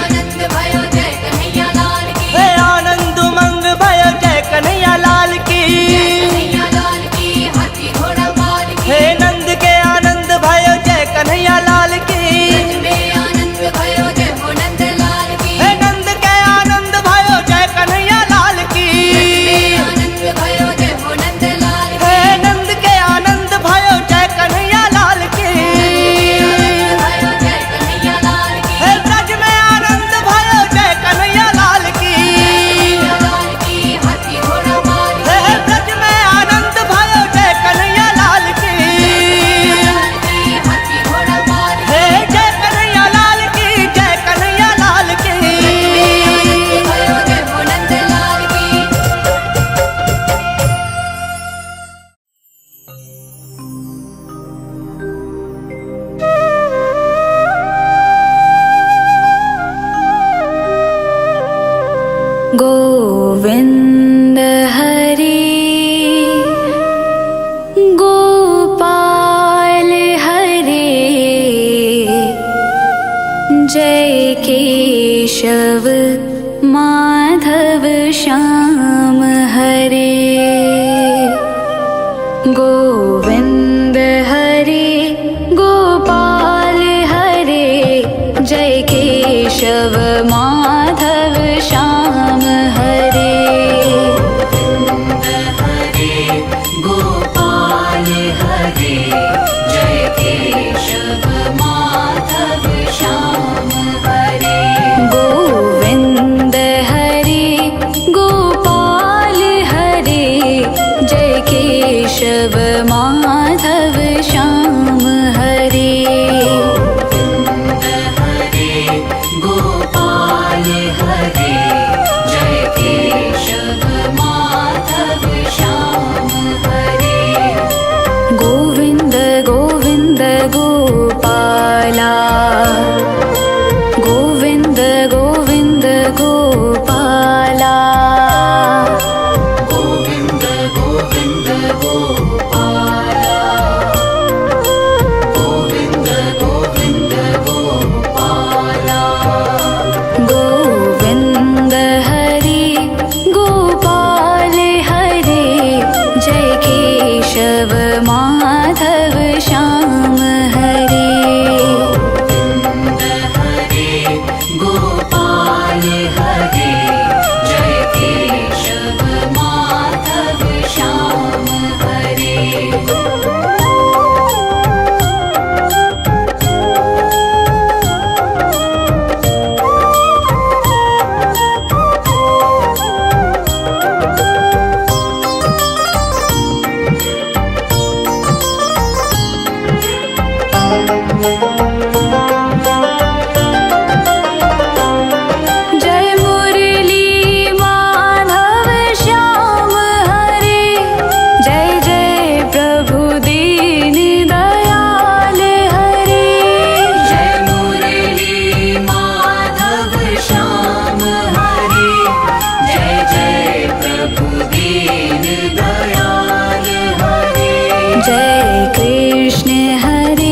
आनंद भयो जय कन्हैया लाल की। हे आनंद उमंग भयो जय कन्हैया लाल की। कन्हैया लाल की हाथी घोड़ा पाल की। हे नंद के आनंद भयो जय कन्हैया लाल की। ब्रज में आनंद भयो जय हो नंद लाल की। हे नंद के आनंद भयो जय कन्हैया लाल की। आनंद भयो जय हो नंद लाल की। हे नंद के आनंद भयो जय कन्हैया लाल की। भयो जय कन्हैया लाल की। हे ब्रज में आनंद भयो जय कन्हैया लाल की। लाल की हाथी घोड़ा पाल की। हे ब्रज में आनंद भयो जय कन्हैया लाल की। लाल की हाथी घोड़ा पाल की। हे जय कन्हैया लाल की जय कन्हैया लाल की। भयो जय हो नंद लाल की। गोविंद हरि गोपाल हरि जय केशव माधव श्याम हरे। गोविंद हरि गोपाल हरे जय केशव माधव श्याम हरे। हरे गोपाल हरे जय केशव माधव श्याम हरे। गोविंद हरि गोपाल हरे जय केशव माधव श्याम हरे। हरे गोपाल हरे जय केशव माधव श्याम हरे। गोविंद गोविंद गोपाला गोविंद गोविंद गोपाला। गोविंद गोविंद गोपाला। गोविंद गोविंद गोपाला। गोविंद हरि गोपाल हरे जय केशव माधव श्याम हरे। हरे गोपाल हरे जय केशव माधव श्याम हरे। जय मुरली माधव श्याम हरे जय जय प्रभु दीन दयाल हरे। जय मुरली माधव श्याम हरे जय जय प्रभु दीन दयाल हरे। जय कृष्ण हरे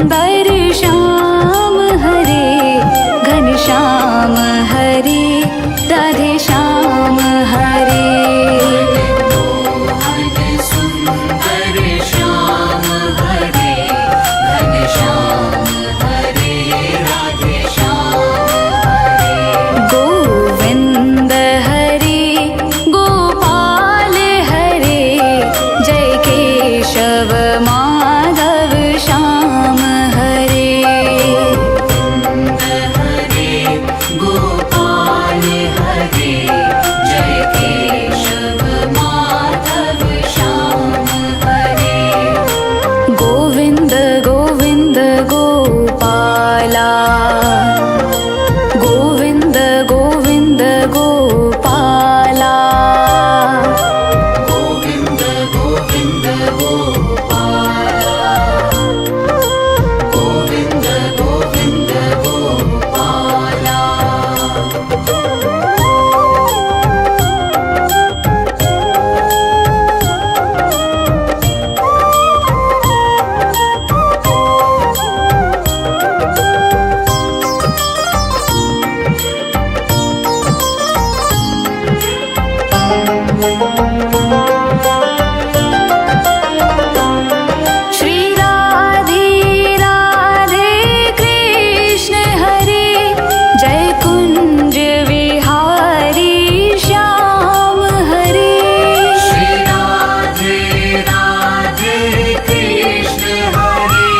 सुंदर श्याम हरे घनश्याम हरे राधे श्याम हरे मोहन सुंदर श्याम हरे घनश्याम हरे राधे श्याम हरे गोविंद हरे गोपाल हरे जय केशव माधव श्याम हरे हरे गोपाल हरे जय केशव माधव श्याम हरे गोविंद गोविंद गोपाला गोविंद गोविंद गोपाला गोविंद गोविंद गोपाला गोविंद गोविंद गोपाला श्री राधे राधे कृष्ण हरे जय कुंज विहारी श्याम हरे श्री राधे राधे कृष्ण हरे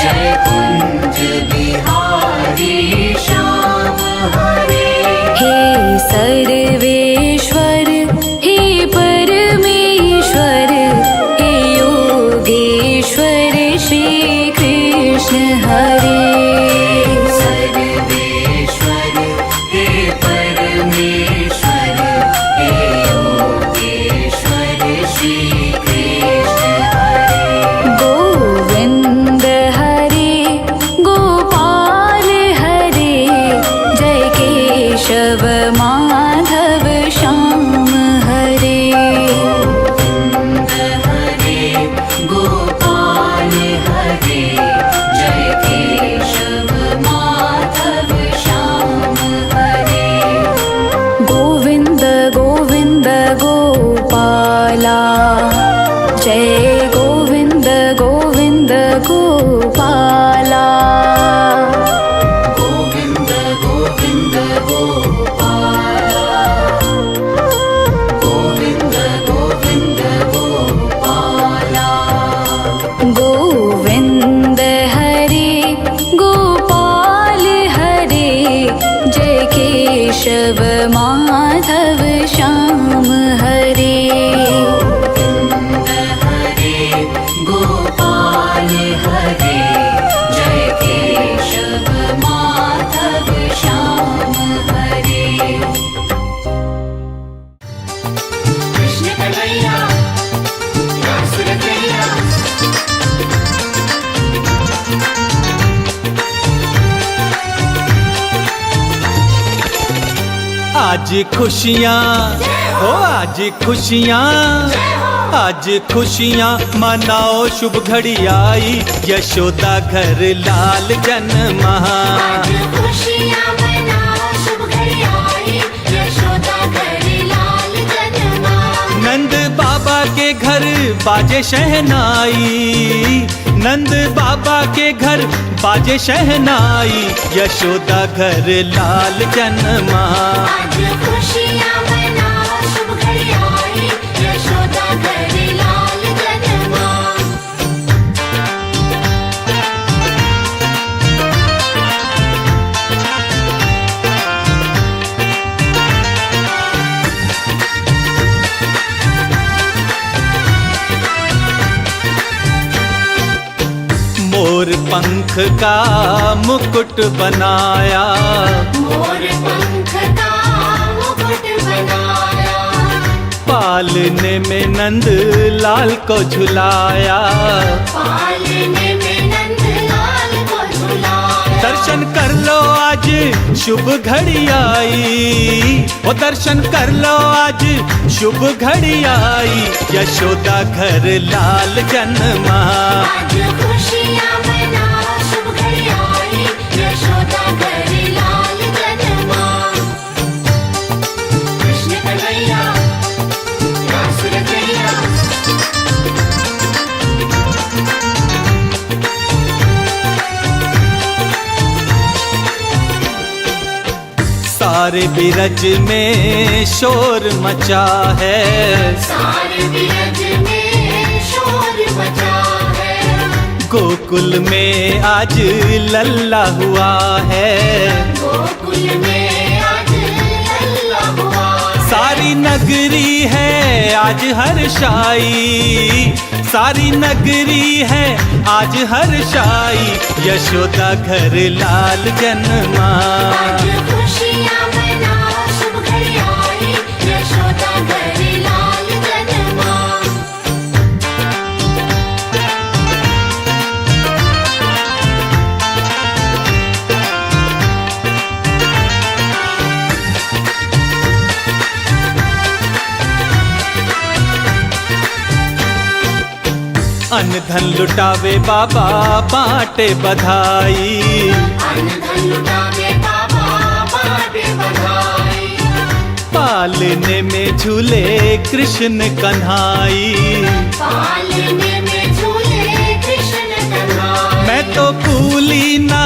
जय कुंज बिहारी श्याम हरे हे सर्वेश्वर हे परमेश्वर हे योगेश्वर श्री कृष्ण हरे सर्वेश्वर हे परमेश्वर हे योगेश्वर श्री कृष्ण हरे गोविंद हरे गोपाल हरे जय केशव माधव श्याम हरे हरे गोपाल हरे जय केशव माधव श्याम हरे गोविंद गोविंद गोपाला जय गोविंद गोविंद गोपाला गोविंद गोविंद गोपाला गोविंद गोविंद गोपाला गोविंद हरे गोपाल हरे जय केशव माधव श्याम हरे हरे गोपाल हरे जय केशव माधव श्याम हरे कृष्ण कन्हैया रासुर कन्हैया आज खुशियाँ हो आज खुशियाँ मनाओ शुभ घड़ी आई यशोदा घर लाल जन्मा खुशियाँ मनाओ शुभ घड़ी आई यशोदा घर लाल जन्मा नंद बाबा के घर बाजे शहनाई नंद बाबा के घर बाजे शहनाई यशोदा घर लाल जन्मा आज खुशियाँ मनाओ शुभ घड़ी आई यशोदा घर लाल जन्मा मोर पंख का मुकुट बनाया मोर पंख का मुकुट बनाया पालने में नंद लाल को झुलाया पालने में नंद लाल को झुलाया दर्शन कर लो आज शुभ घड़ी आई ओ दर्शन कर लो आज शुभ घड़ी आई यशोदा घर लाल जन्मा आज खुशियाँ मनाओ सारे बिरज में शोर मचा है, सारे बिरज में शोर मचा है, गोकुल में आज लल्ला हुआ है, गोकुल में आज लल्ला हुआ है। सारी नगरी है आज हर्षाई, सारी नगरी है आज हर्षाई, यशोदा घर लाल जन्मा। आज खुशियाँ मनाओ शुभ घड़ी आई, यशोदा घर लाल जन्मा। अन्न धन लुटावे बाबा बाटे बधाई, अन्न धन लुटावे बाबा बाटे बधाई, पालने में झूले कृष्ण कन्हाई। पालने में झूले कृष्ण कन्हाई। मैं तो भूली ना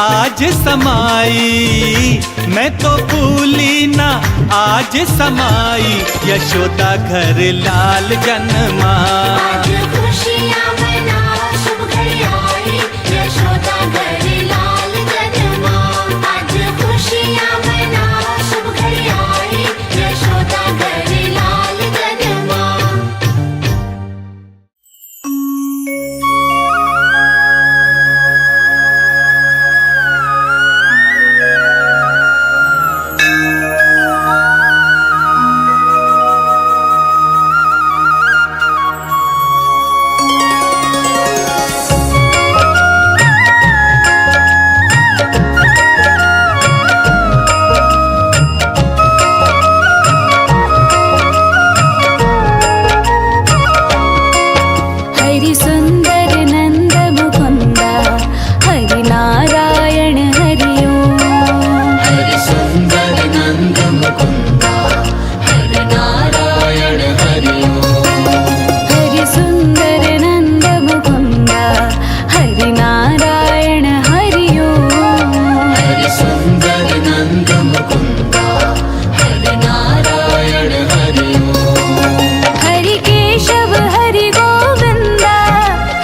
आज समाई, मैं तो भूली ना आज समाई, यशोदा घर लाल जन्मा। आज खुशियाँ मनाओ शुभ घड़ी आई, यशोदा घर लाल जन्मा। आज खुशियाँ मनाओ शुभ घड़ी आई, यशोदा घर लाल जन्मा। हरि सुंदर नंद मुकुंदा, हरि नारायण हरि ओम। हरि सुंदर नंद मुकुंदा, हरि नारायण हरि ओम। हरि सुंदर नंद मुकुंदा, हरि नारायण हरि ओम। हरि सुंदर नंद मुकुंदा, हरि नारायण हरि ओम। हरि केशव हरि गोविंदा,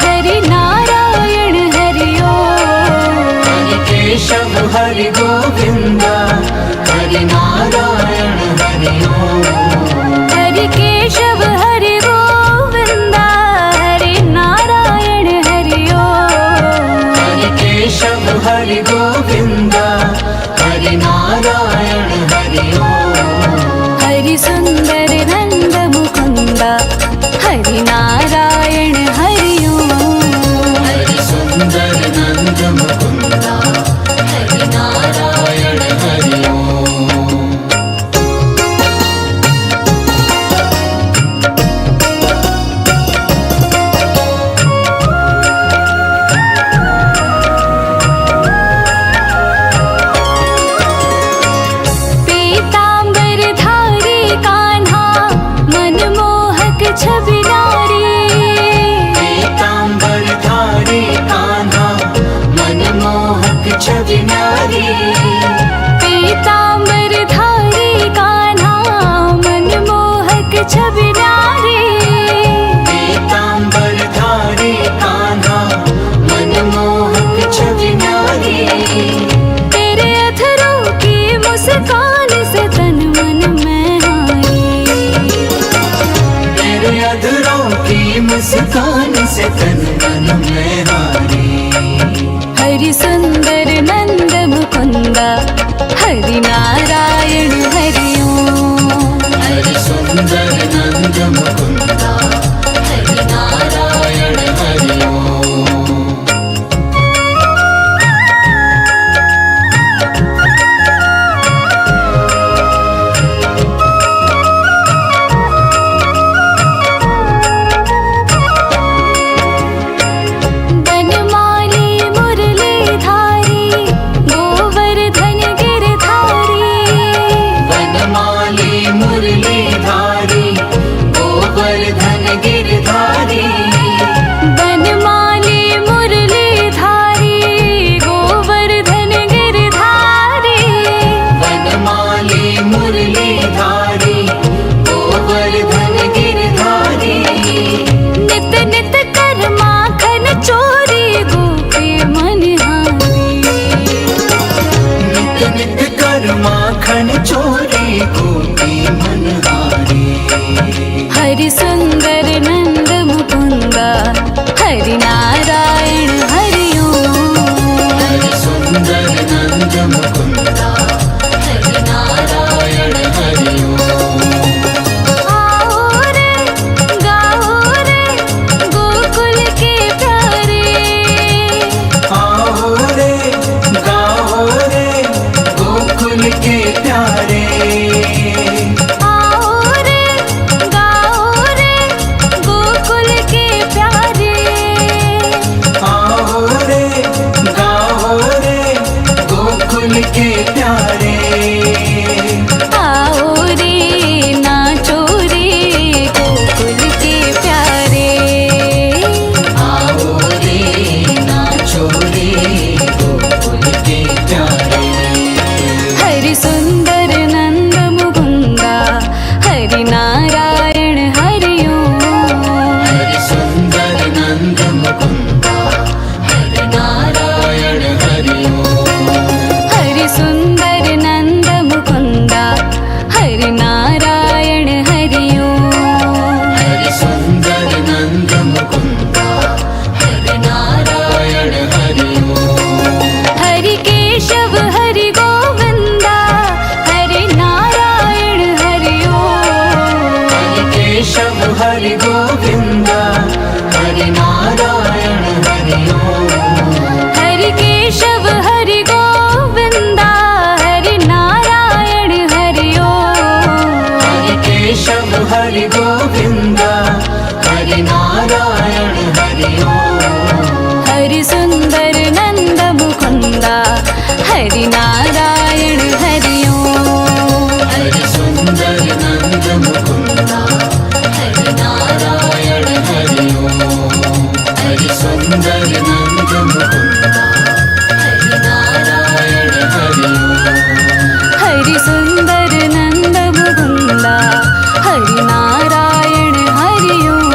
हरि नारायण हरि ओम। हरि केशव हरि गोविंदा, हरि नारायण हरि ओम। हरि केशव हरि गोविंदा, हरि नारायण हरि ओम। हरि केशव हरि गोविंदा, हरि नारायण हरि ओम। हरि सुंदर नंद मुकुंदा, हरि नारायण हरि ओम। हरि सुंदर नंद मुकुंदा, हरि नारायण हरि ओम। पीतांबर धारी कान्हा, मनमोहक छवि नारी। पीतांबर धारी कान्हा, मनमोहक छवि नारी। पीतांबर धारी कान्हा, मनमोहक छवि नारी। पीतांबर धारी कान्हा, मनमोहक छवि नारी। तेरे अधरों की मुस्कान से तन मन में हारी। तेरे अधरों की मुस्कान से तन मन में हारी। हरि सुंदर नंद मुकुंदा, हरि नारायण हरि ओम। हरि सुंदर नंद मुकुंदा, हरि नारायण हरि ओम। बनमाली मुरली धारी, नारायण हरि ओम। हरि सुंदर नंद मुकुंदा हरि नारायण हरि ओम। हरि सुंदर नंद मुकुंदा हरि नारायण हरि ओम। हरि सुंदर नंद मुकुंदा हरि नारायण हरि ओम। हरि सुंदर नंद मुकुंदा हरि नारायण हरि ओम।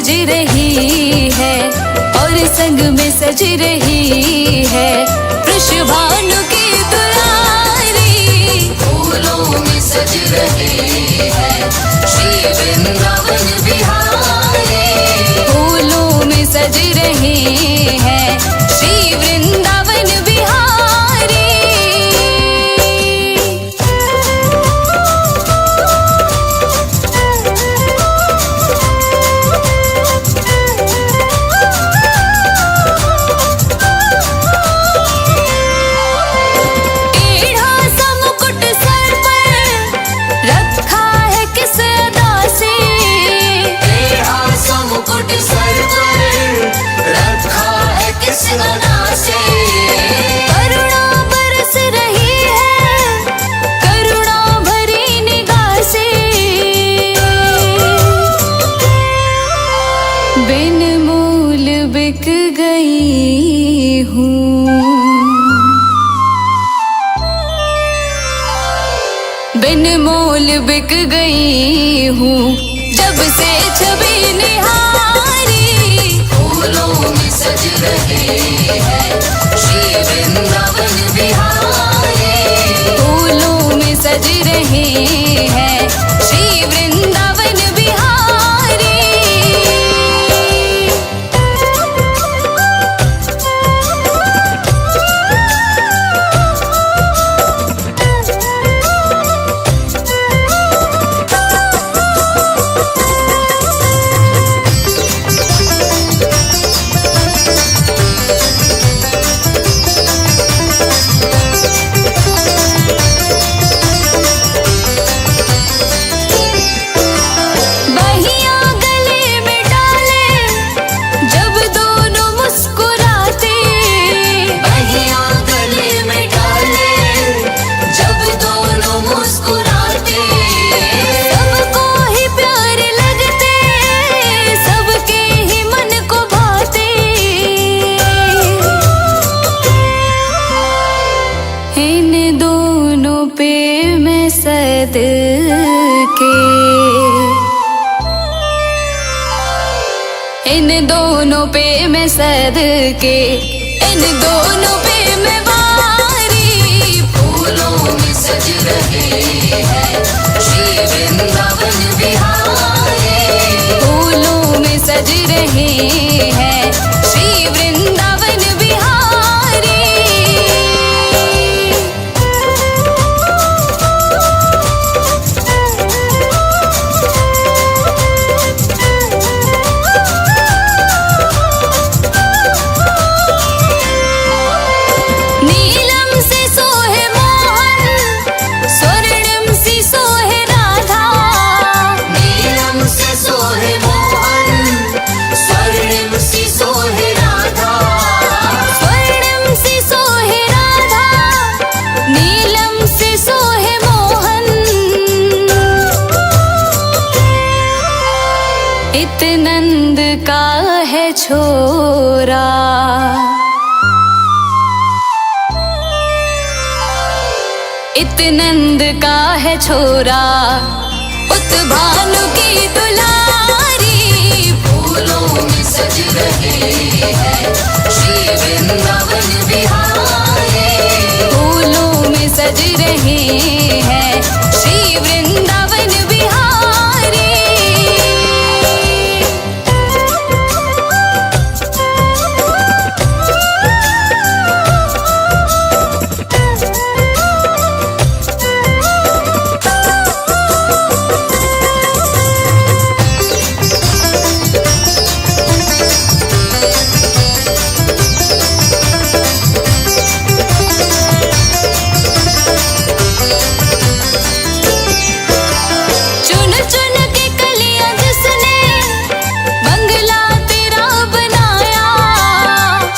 सज रही है और संग में सज रही है वृषभानु की दुलारी। फूलों में सज रही है श्री वृंदावन बिहारी। फूलों में सज रहे हैं श्री वृंदावन बिहारी। टेढ़ा सा मुकुट सर पर रखा है किस अदा से। टेढ़ा सा मुकुट सर पर रखा है किस अदा से। करुणा बरस रही है करुणा भरी निगाह से। बिन मूल बिक गई हूँ, बिन मोल बिक गई हूँ जब से छवि निहारी। फूलों में सज रही है श्री वृंदावन बिहारी। फूलों में सज रहे हैं श्री वृंदावन बिहारी। बहियां गले में डाले जब दोनों मुस्कुराते। बहियां गले में डाले जब दोनों मुस्कुराते। सबको ही प्यारे लगते सबके ही मन को भाते। इन दोनों पे मैं सदके, इन दोनों पे मैं सदके, इन दोनों पे मैं वारी। फूलों में सज रही है श्री वृंदावन बिहारी। फूलों में सज रहे हैं श्री वृंदावन बिहारी। नीलम से सोहे मोहन स्वर्णिम सी सोहे राधा। नीलम से सोहे मोहन स्वर्णिम सी सोहे राधा। स्वर्णिम सी सोहे राधा नीलम से सोहे मोहन। इत नंद का है छोरा इत नंद का है छोरा उत भानु की दुलारी। फूलों में सज रही है श्री वृंदावन बिहारी। फूलों में सज रहे हैं श्री वृंदावन बिहारी। चुन चुन के कलियां जिसने बंगला तेरा बनाया।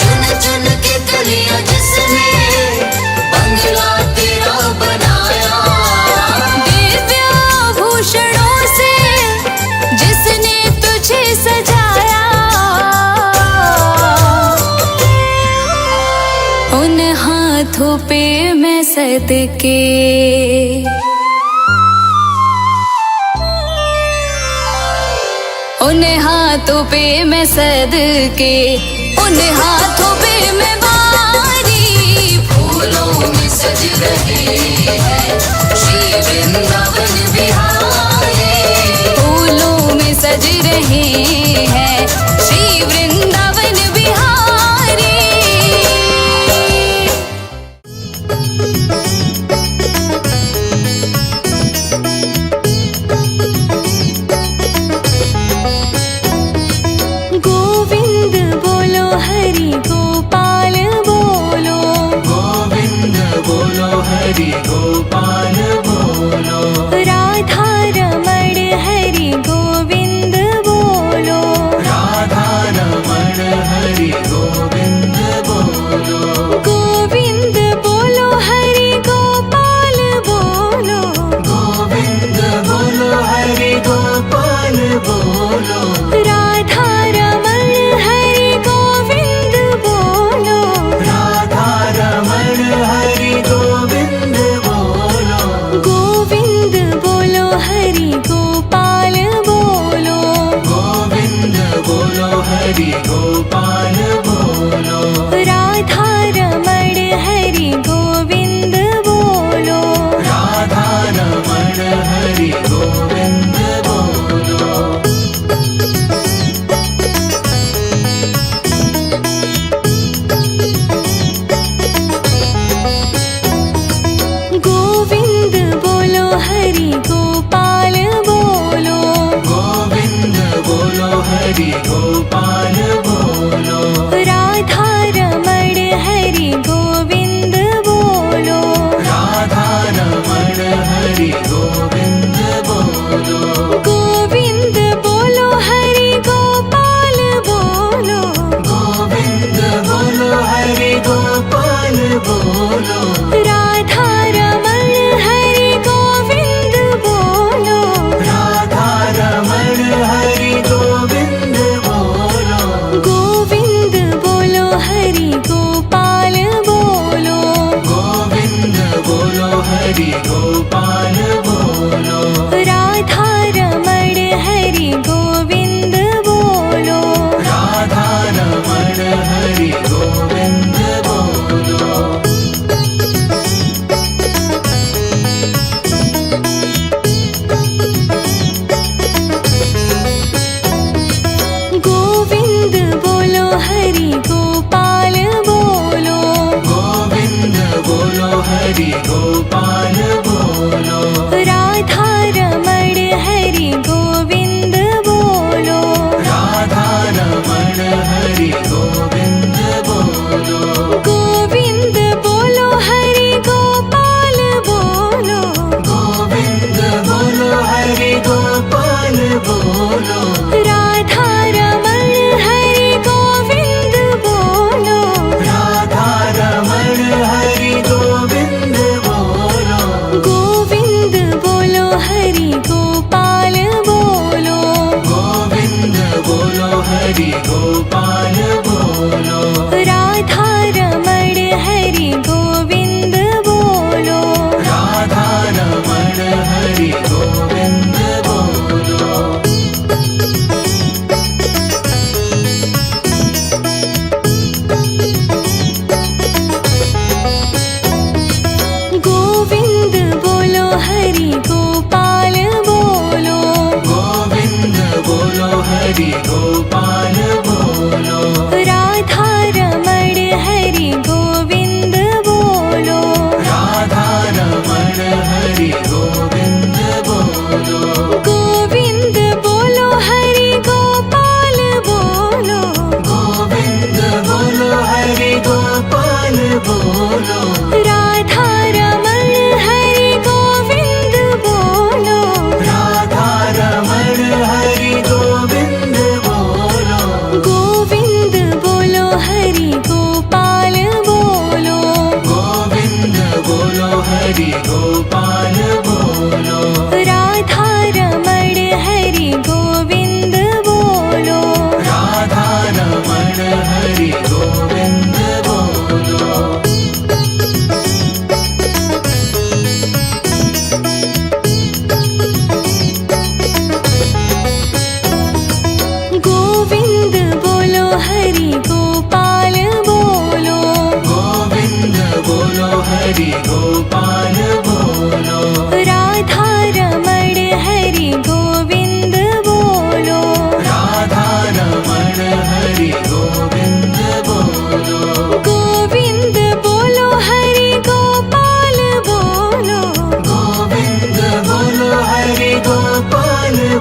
चुन चुन के कलियां जिसने बंगला तेरा बनाया। दिव्य आभूषणों से जिसने तुझे सजाया। उन हाथों पे मैं सदके, उन हाथों हाथों पे मैं सद के, उन हाथों पे मैं बारी। फूलों में सज रहे हैं श्री वृंदावन बिहारी। फूलों में सज रहे हैं श्री वृंदावन बिहारी। गोविंद बोलो हरि गोपाल बोलो, गोविंद बोलो हरि गोपाल बोलो। राधा रमण हरि गोविंद बोलो, राधा रमण हरि गोविंद बोलो। गोविंद बोलो हरि गोपाल बोलो, गोविंद बोलो हरि गोपाल बोलो। राधा रमण हरि गोविंद बोलो, राधा रमण हरि गोविंद बोलो। गोविंद बोलो हरि गोपाल बोलो, गोविंद बोलो हरि गोपाल बोलो। राधा रमण हरि गोविंद बोलो, राधा रमण हरि गोविंद बोलो। गोविंद बोलो हरि गोपाल बोलो, गोविंद बोलो हरि गोपाल बोलो। राधा रमण हरि गोविंद बोलो, राधा रमण हरि गोविंद बोलो। गोविंद बोलो हरि गोपाल बोलो, गोविंद बोलो हरि गोपाल बोलो। राधा रमण हरि गोविंद बोलो, राधा रमण हरि गोविंद बोलो। गोविंद बोलो हरि गोपाल बोलो, गोविंद बोलो हरि गोपाल बोलो।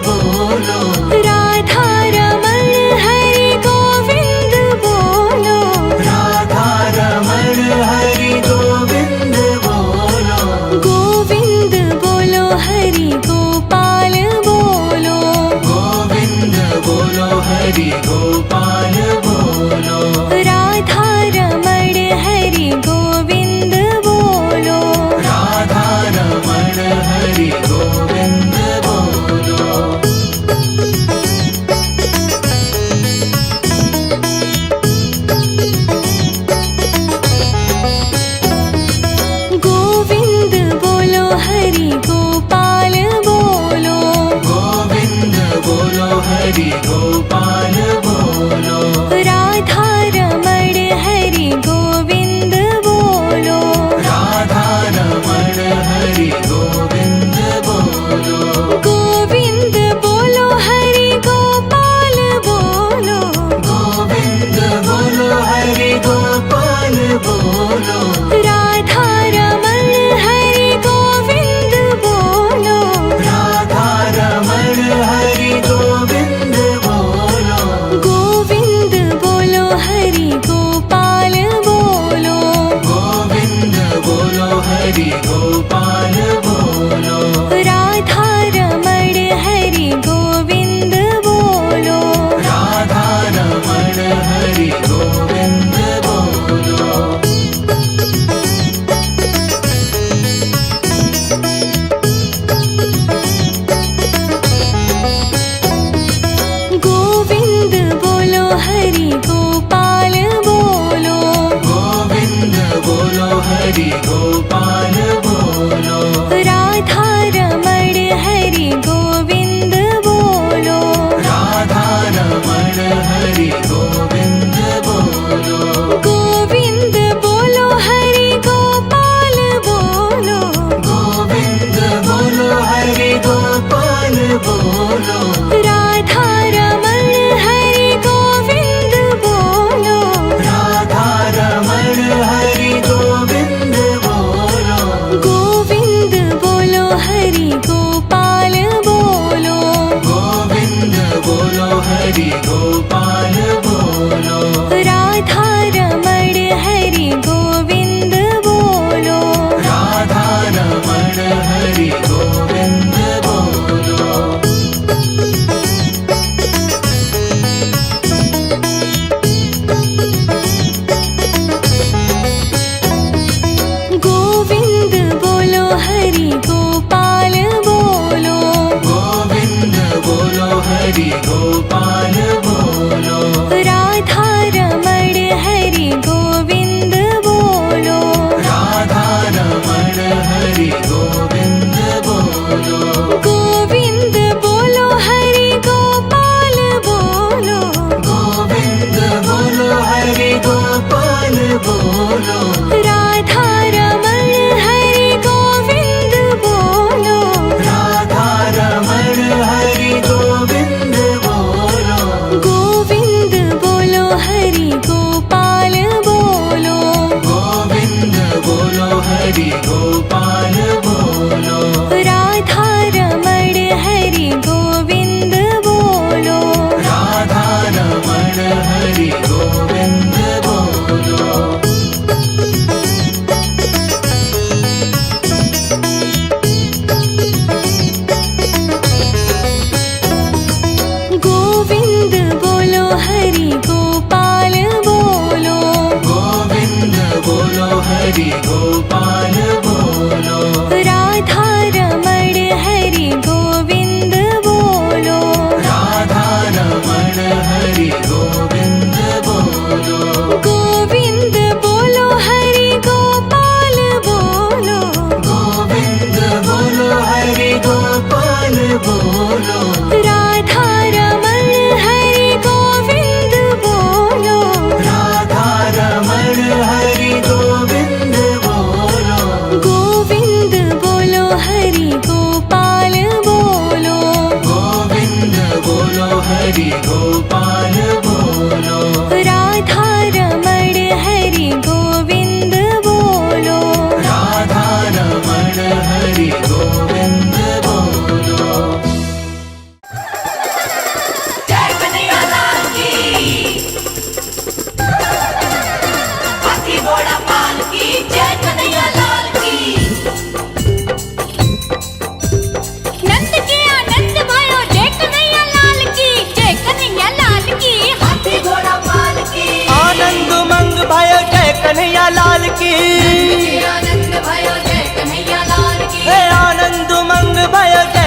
बोलो राधा रमण हरि गोविंद बोलो राधा रमण हरि गोविंद बोलो गोविंद बोलो हरि गोपाल बोलो गोविंद बोलो हरि गोपाल बोलो राधा रमण हरि गोविंद बोलो राधा रमण हरि गोविंद बोलो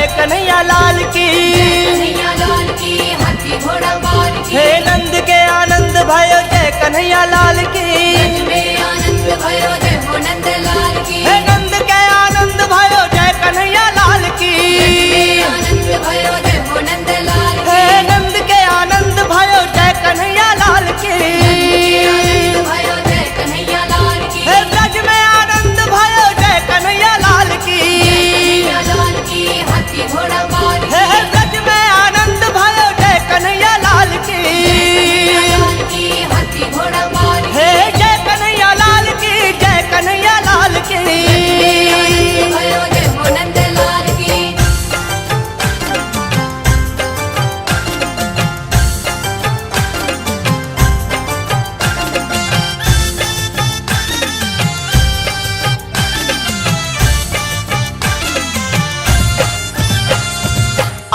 जय कन्हैया लाल की। कन्हैया लाल की हाथी घोड़ा पाल की। हे नंद के आनंद भयो जय कन्हैया लाल की। ब्रज में आनंद भयो जय हो नंद लाल की। हे नंद के आनंद भयो जय कन्हैया लाल की। आनंद भयो जय हो नंद लाल की। हे नंद के आनंद भयो जय कन्हैया लाल की। आनंद भयो जय कन्हैया लाल की। हे ब्रज में आनंद भयो जय कन्हैया लाल की। कन्हैया लाल की हाथी घोड़ा पाल की। हे ब्रज में आनंद भयो जय कन्हैया लाल की। लाल की हाथी घोड़ा पाल की। हे जय कन्हैया लाल की, जय कन्हैया लाल की। आनंद भयो जय हो नंद लाल की।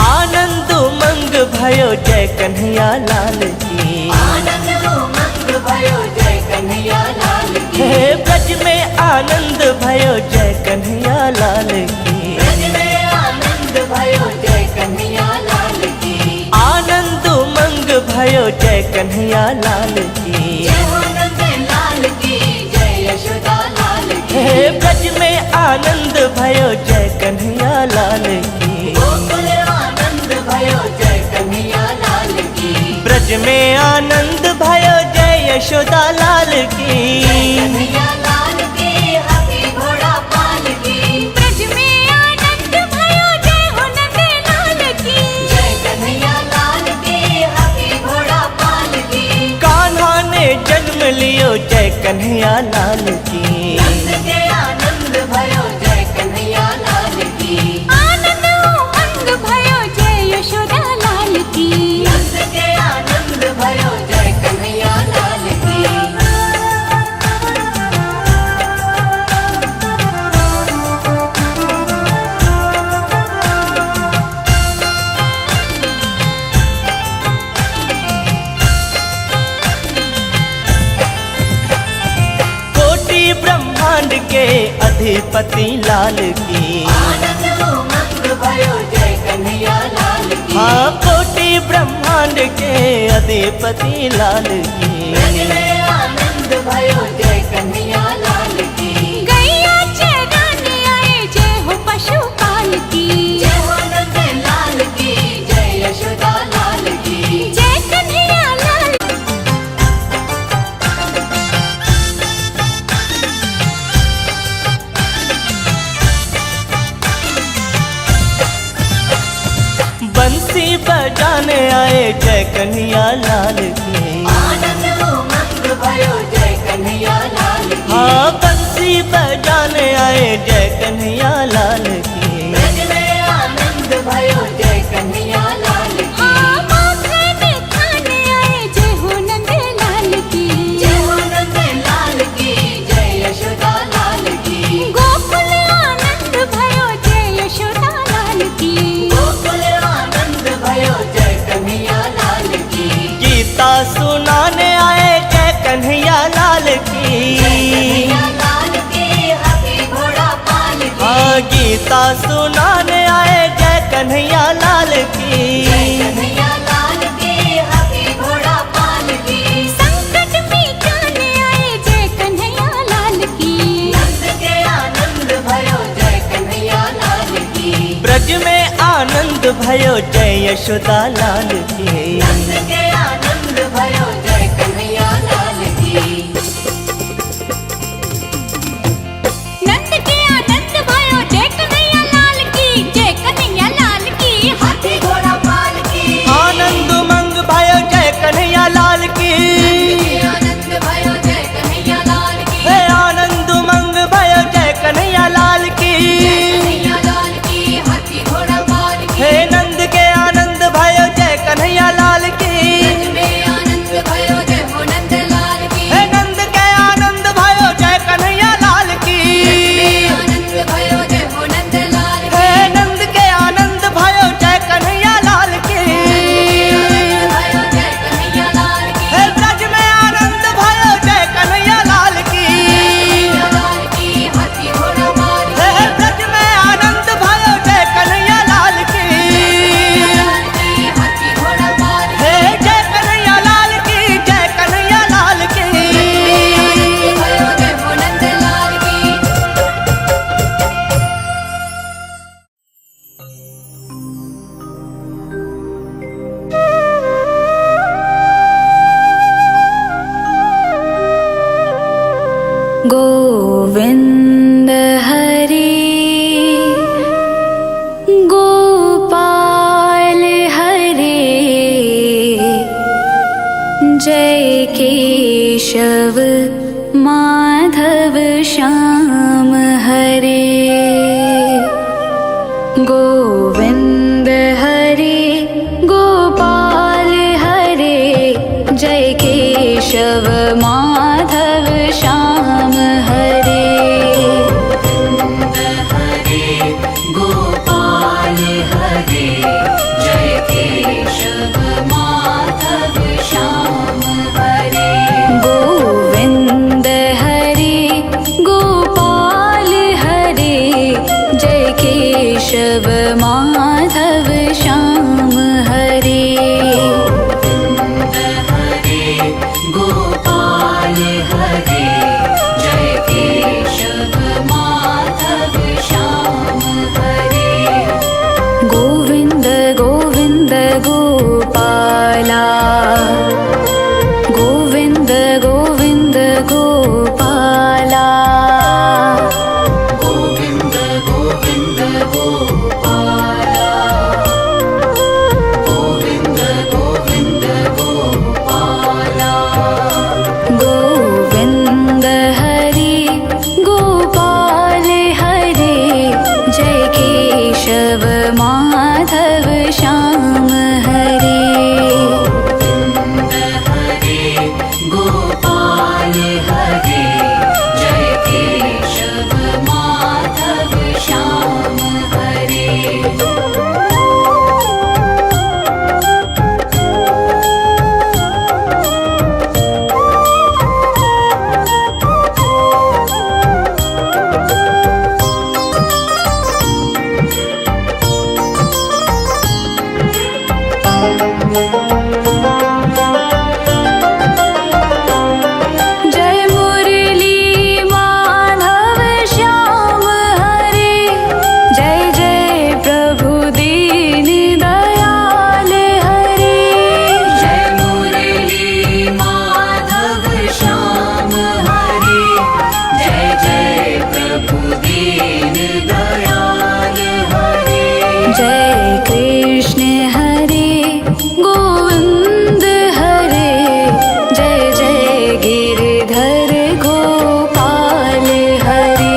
आनंद उमंग भयो जय कन्हैया लाल की। आनंद उमंग भयो जय कन्हैया लाल की। हे ब्रज में आनंद भयो जय कन्हैया लाल की। ब्रज में आनंद भयो जय कन्हैया लाल की। आनंद उमंग भयो जय कन्हैया लाल की। जय हो नंद लाल की जय यशोदा लाल की। हे ब्रज में आनंद भयो जय कन्हैया लाल की। गोकुल आनंद भयो जय कन्हैया लाल की। ब्रज में आनंद भयो जय यशोदा लाल की। कन्हैया लाल की हाथी घोड़ा पाल की। ब्रज में आनंद भयो जय हो नंद लाल की। जय कन्हैया लाल की हाथी घोड़ा पाल की। कान्हा ने जन्म लियो जय कन्हैया लाल की। नंद के आनंद भयो जय कन्हैया लाल की। आनंद उमंग भयो जय यशोदा लाल की। नंद के आनंद भयो जय कन्हैया लाल की। कोटि ब्रह्मांड के अधिपति लाल की। आनंद उमंग भयो जय कन्हैया लाल की। हाँ कोटि ब्रह्मांड के अधिपति लाल की। ब्रज में आनंद भयो जय कन्हैया लाल की। गैया चराने आए जय हो पशुपाल की। जय हो नंद लाल की जय यशोदा लाल की। जय कन्हैया लाल बंसी बजाने आए जय कन्हैया लाल की। आनंद उमंग भयो जय कन्हैया लाल की। हाँ बंसी बजाने आए जय कन्हैया लाल की। ब्रज में आनंद भयो जय कन्हैया लाल की। हाँ माखन खाने आए जय हो नंद लाल की। जय हो नंद लाल की जय यशोदा लाल की। गोकुल आनंद भयो जय यशोदा लाल की। गोकुल आनंद भयो जय कन्हैया लाल की। गीता सुनाने आए जय कन्हैया लाल की। कन्हैया लाल की हाथी घोड़ा पाल की। हाँ गीता सुनाने आए जय कन्हैया लाल की। कन्हैया लाल की हाथी घोड़ा पाल की। संकट मिटाने आए जय कन्हैया लाल की। नंद के आनंद भयो जय कन्हैया लाल की। ब्रज में आनंद भयो जय यशोदा लाल की। नंद के आनंद भयो जय कन्हैया लाल की। नंद के आनंद भयो जय कन्हैया लाल की। जय कन्हैया लाल की हाथी घोड़ा पाल की। आनंद उमंग भयो जय कन्हैया लाल की। आनंद भयो जय कन्हैया लाल की। हे आनंद उमंग भयो जय कन्हैया लाल की। कन्हैया लाल की हाथी घोड़ा पाल की। हे नंद के आनंद भयो जय कन्हैया लाल की। केशव माधव श्याम हरे गोविंद हरे गोपाल हरे जय केशव माधव श्याम हरे गोपाल हरे जय केशव माधव श्याम हरे गोविंद हरे गोपाल हरे जय केशव माधव श्याम हरे गोपाल हरे जय केशव माधव श्याम हरे गोविंद गोविंद गोपाला गोविंद गोविंद गोपाला गोविंद गोविंद गोपाला गोविंद गोविंद गोपाला गोविंद हरे गोपाल हरे जय केशव माधव श्याम हरे गोपाल हरे जय केशव माधव श्याम हरे जय मुरली माधव श्याम हरे जय जय प्रभु दीन दयाल हरे जय मुरली माधव श्याम हरे जय जय प्रभु दीन दयाल हरे जय कृष्ण हरे गोविंद हरे जय जय गिरधर गोपाल हरे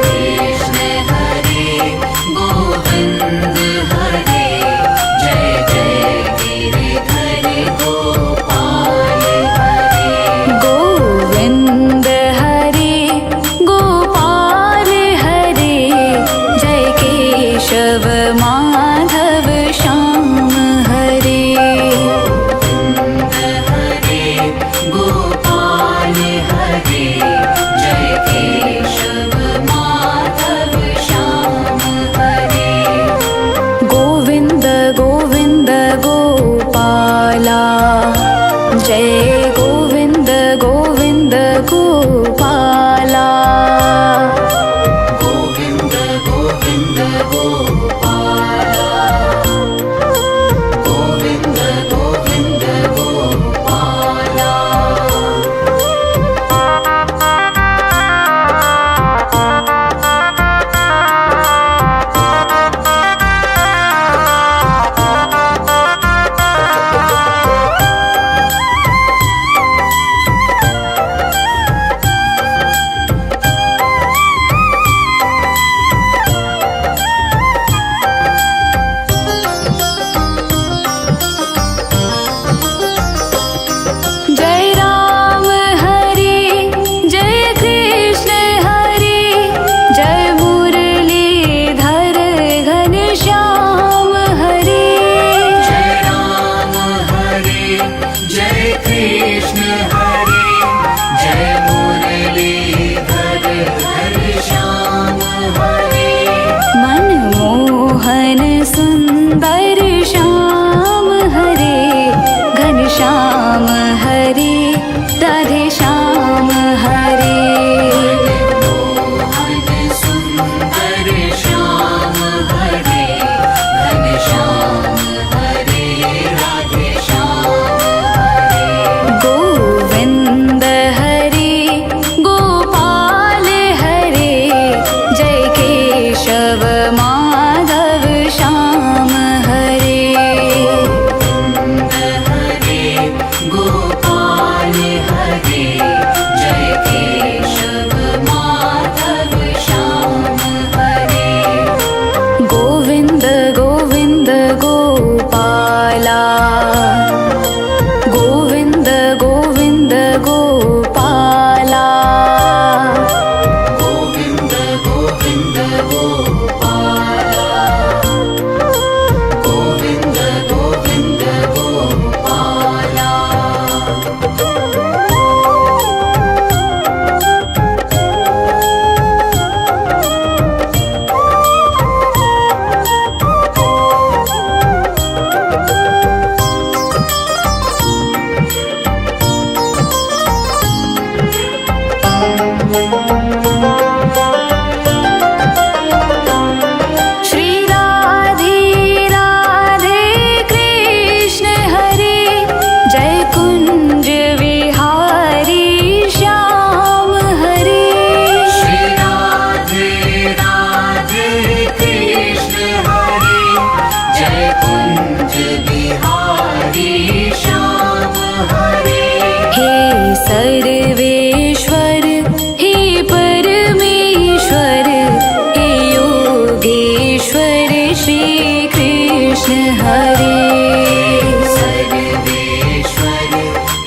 कृष्ण हरे गोविंद हरे जय जय गिरिधर गोपाल हरे गोविंद हरे गोपाल हरे जय केशव गोविंद गोविंद गोपाला गोविंद गोविंद गोपाला गोविंद गोविंद गोपाला गोविंद गोविंद गोपाला श्री राधे राधे कृष्ण हरे जय कुंज विहारी श्याम हरे श्री राधे राधे कृष्ण हरे जय कुंज बिहारी श्याम हरे हे सर्वेश्वर हे परमेश्वर हे योगेश्वर श्री कृष्ण हरे सर्वेश्वर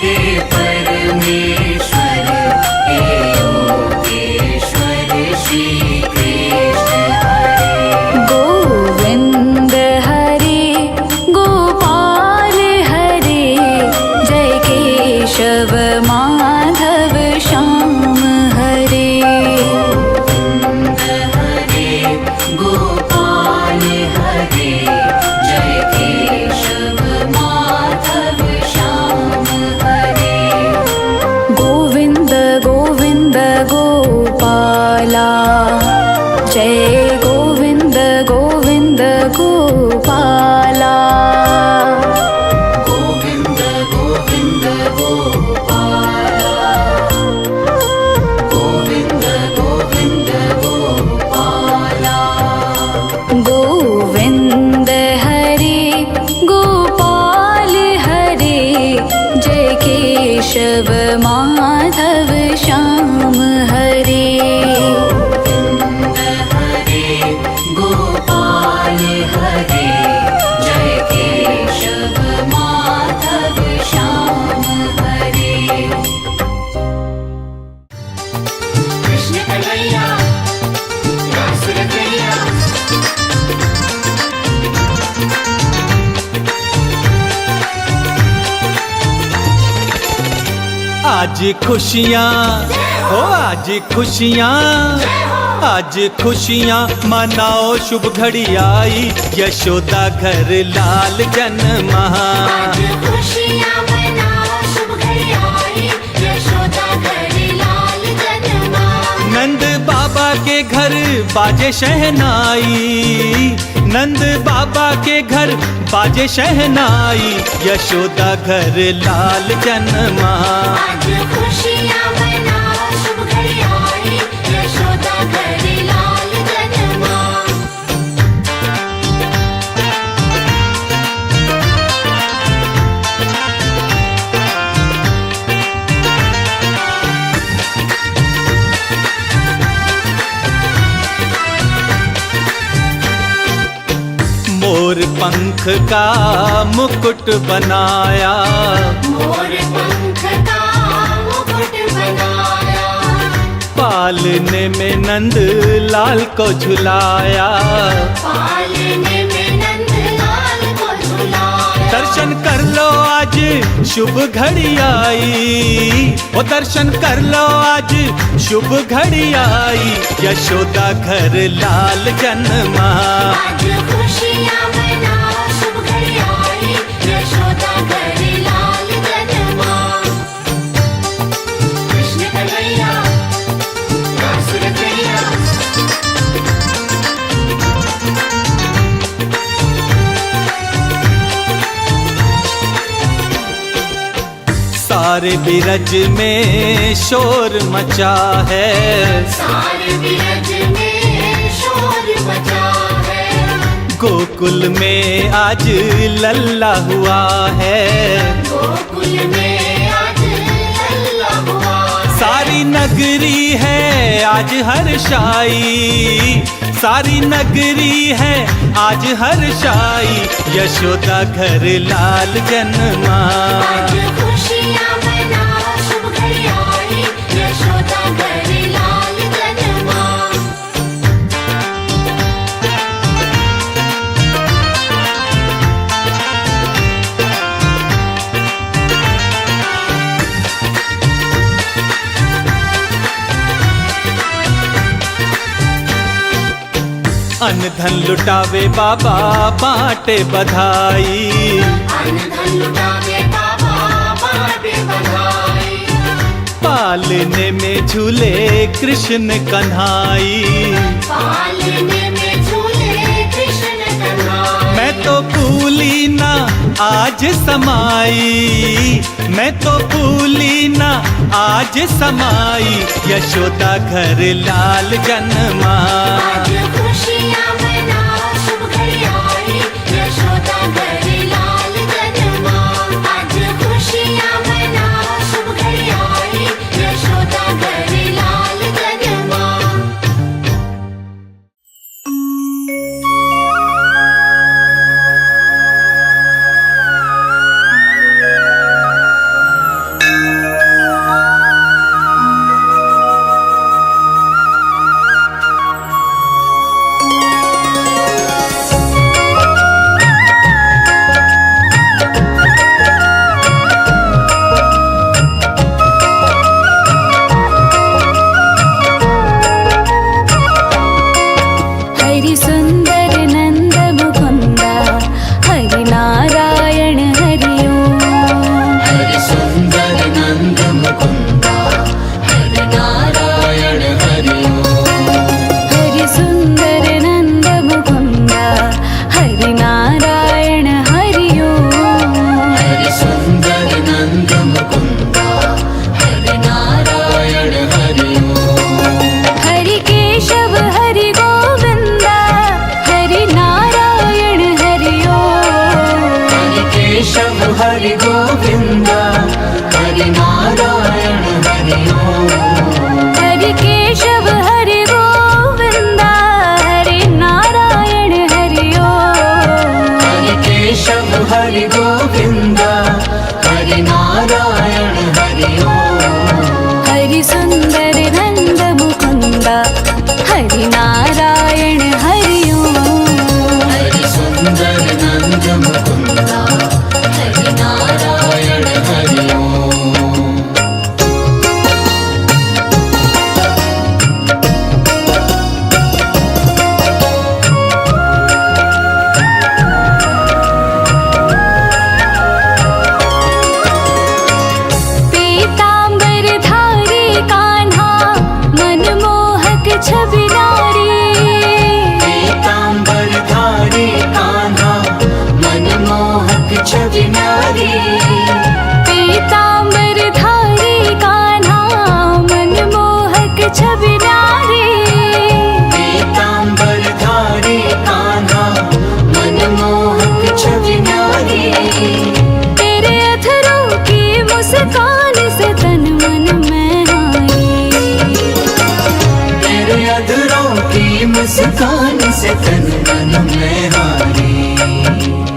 हे परमेश्वर हे योगेश्वर श्री कृष्ण हरे गोविंद हरे गोपाल हरे जय केशव माधव श्याम हरे हरे गोपाल हरे जय केशव माधव श्याम हरे गोविंद गोविंद गोपाला जय गोविंद गोविंद गोपाला गोविंद गोविंद गोपाला गोविंद गोविंद गोपाला गोविंद हरे गोपाल हरे जय केशव माधव श्याम हरे हरे गोपाल हरे जय केशव माधव श्याम हरे कृष्ण कन्हैया रासुर कन्हैया आज खुशियाँ हो आज खुशियाँ आज खुशियाँ मनाओ शुभ घड़ी आई यशोदा घर लाल जन्मा खुशियाँ मनाओ शुभ घड़ी आई यशोदा घर लाल जन्मा नंद बाबा के घर बाजे शहनाई नंद बाबा के घर बाजे शहनाई यशोदा घर लाल जन्मा आज खुशियाँ मनाओ शुभ घड़ी आई यशोदा घर लाल जन्मा मोर पंख का मुकुट बनाया मोर पंख का मुकुट बनाया पालने में नंद लाल को झुलाया पालने में नंद लाल को झुलाया दर्शन कर लो आज शुभ घड़ी आई ओ दर्शन कर लो आज शुभ घड़ी आई यशोदा घर लाल जन्मा आज खुशियाँ मनाओ शुभ घड़ी आई यशोदा घर लाल जन्मा कृष्ण कन्हैया रासुर कन्हैया सारे बिरज में शोर मचा है सारे बिरज में शोर मचा है गोकुल में आज लल्ला हुआ है गोकुल में आज लल्ला हुआ सारी नगरी है आज हर्षाई सारी नगरी है आज हर्षाई, यशोदा घर लाल जन्मा। आज खुशियाँ मनाओ, शुभ घड़ी आई, यशोदा घर लाल जन्मा। अन्न धन लुटावे बाबा बांटे बधाई, अन्न धन लुटावे बाबा बांटे बधाई। पालने में झूले कृष्ण कन्हाई, पालने में झूले कृष्ण कन्हाई। मैं तो भूली ना आज समाई, मैं तो भूली ना आज समाई, यशोदा घर लाल जन्मा। आज खुशियाँ मनाओ, शुभ घड़ी आई, यशोदा घर लाल जन्मा। आज खुशियाँ मनाओ, शुभ घड़ी आई, यशोदा घर लाल जन्मा। हरि सुंदर नंद मुकुंदा, हरि नारायण हरि ओम। हरि सुंदर नंद मुकुंदा, हरि नारायण हरि ओम। हरि सुंदर नंद मुकुंदा, हरि नारायण हरि ओम। हरि सुंदर नंद मुकुंदा, हरि नारायण हरि ओम। हरि केशव हरि गोविंदा, हरि नारायण हरि ओम। हरि केशव हरि गोविंदा, हरि नारायण हरि ओम। हरि केशव हरि गोविंदा, हरि नारायण हरि ओम। हरि केशव हरि गोविंदा, हरि नारायण हरि ओम। हरि सुंदर नंद मुकुंदा, हरि नारायण हरि ओम। हरि सुंदर नंद मुकुंदा, हरि नारायण हरि ओम। पीतांबर धारी कान्हा, मनमोहक छवि नारी। पीतांबर धारी कान्हा, मनमोहक छवि नारी। पीतांबर धारी कान्हा, मनमोहक छवि नारी। पीतांबर धारी कान्हा, मनमोहक छवि नारी। तेरे अधरों की मुस्कान से तन मन में आई। तेरे अधरों की मुस्कान से तन मन में हारी।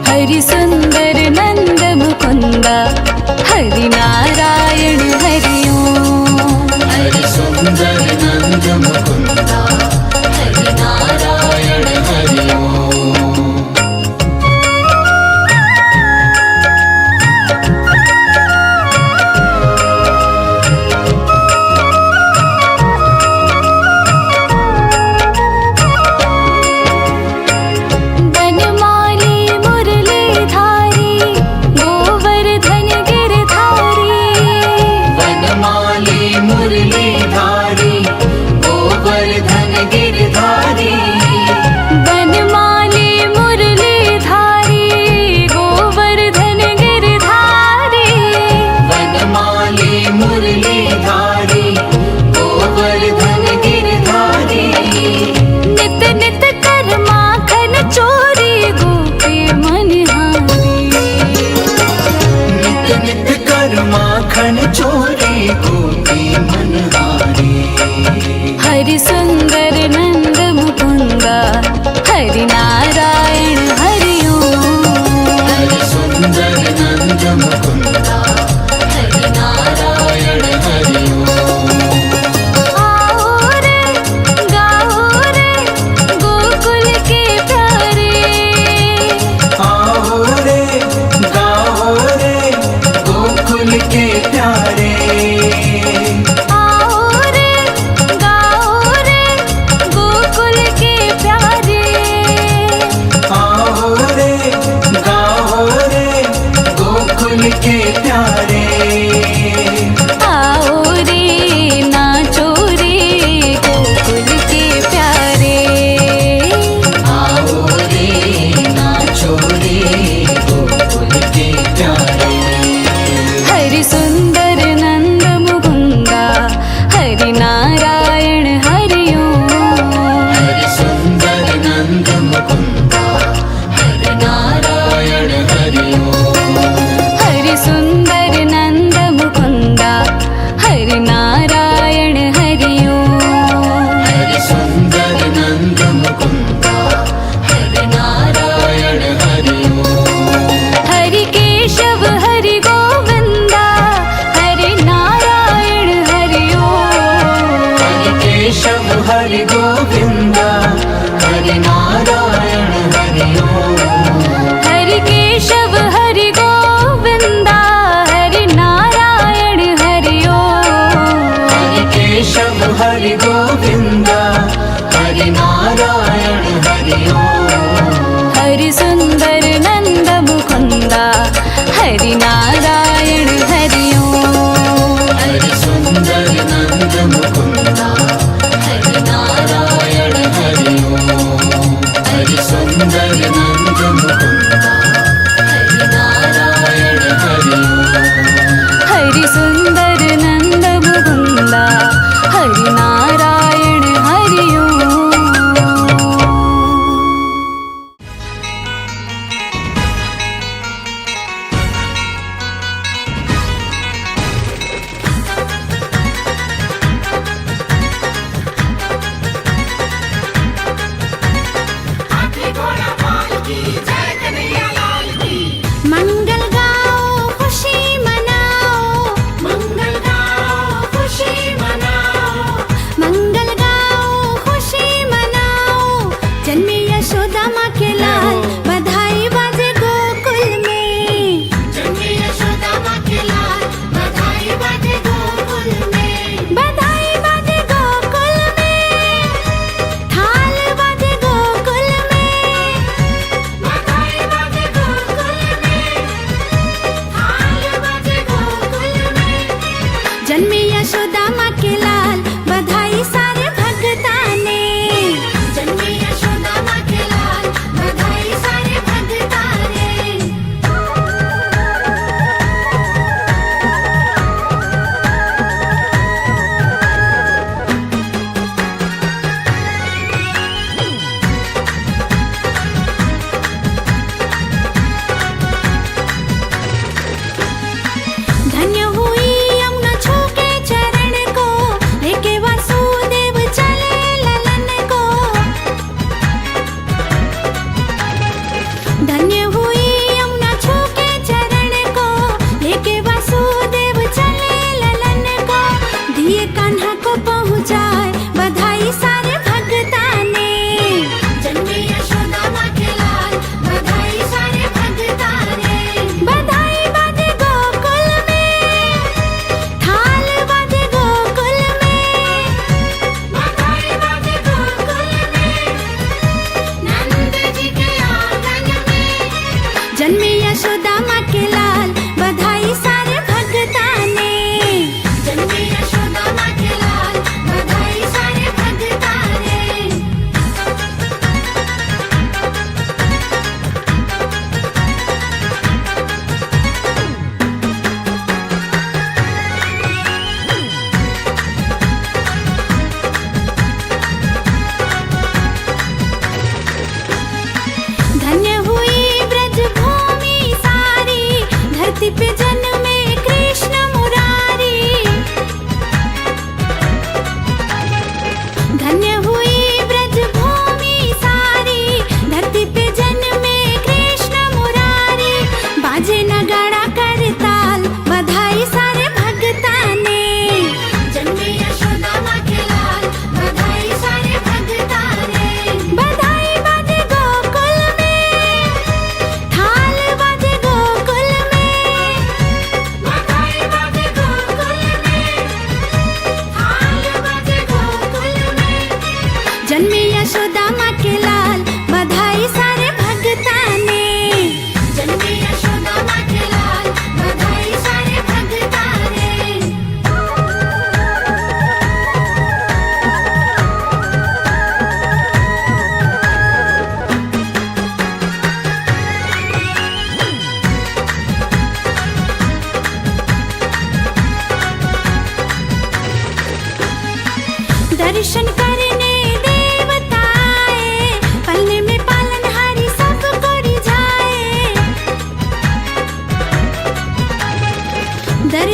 हरि सुंदर नंद मुकुंदा, हरि नारायण हरि ओम। हरि सुंदर नंद मुकुंदा, हरि नारायण हरि ओम। बनमाली मुरलीधारी, गोवर्धन गिरधारी। वनमाली मुरलीधारी, गोवर्धन गिरधारी। बनमाली मुरलीधारी, गोवर्धन गिरधारी। वनमाली मुरलीधारी, गोवर्धन गिरधारी। नित नित कर माखन चोरी, गोपी मनहारी। नित नित कर माखन चोरी, गोपी मनहारी। हरि सुंदर नंद मुकुंदा, गोकुल के प्यारे। आओ रे नाचो रे गोकुल के प्यारे। आओ रे नाचो रे गोकुल के प्यारे। हरि सुंदर नंद मुकुंदा हरि नारायण हरि ओम। हरि सुंदर नंद मुकुंदा हरि नारायण हरि ओम। हरि सुंदर नंद मुकुंदा हरि नारायण हरि ओम। हरि सुंदर नंद मुकुंदा हरि नारायण हरि ओम। हरि केशव हरि गोविंदा हरि नारायण हरि ओम। हरि केशव हरि गोविंदा हरि नारायण हरि ओम। हरि केशव हरि गोविंदा हरि नारायण हरि ओम। हरि केशव हरि गोविंदा हरि नारायण हरि ओम। हरि सुंदर नंद मुकुंदा हरि नारायण हरि ओम। हरि सुंदर नंद मुकुंदा हरि नारायण हरि ओम। हरि सुंदर नंद मुकुंदा हरि नारायण हरि ओम। हरि सुंदर नंद मुकुंदा हरि नारायण हरि ओम। मंगल गाओ खुशी मनाओ मंगल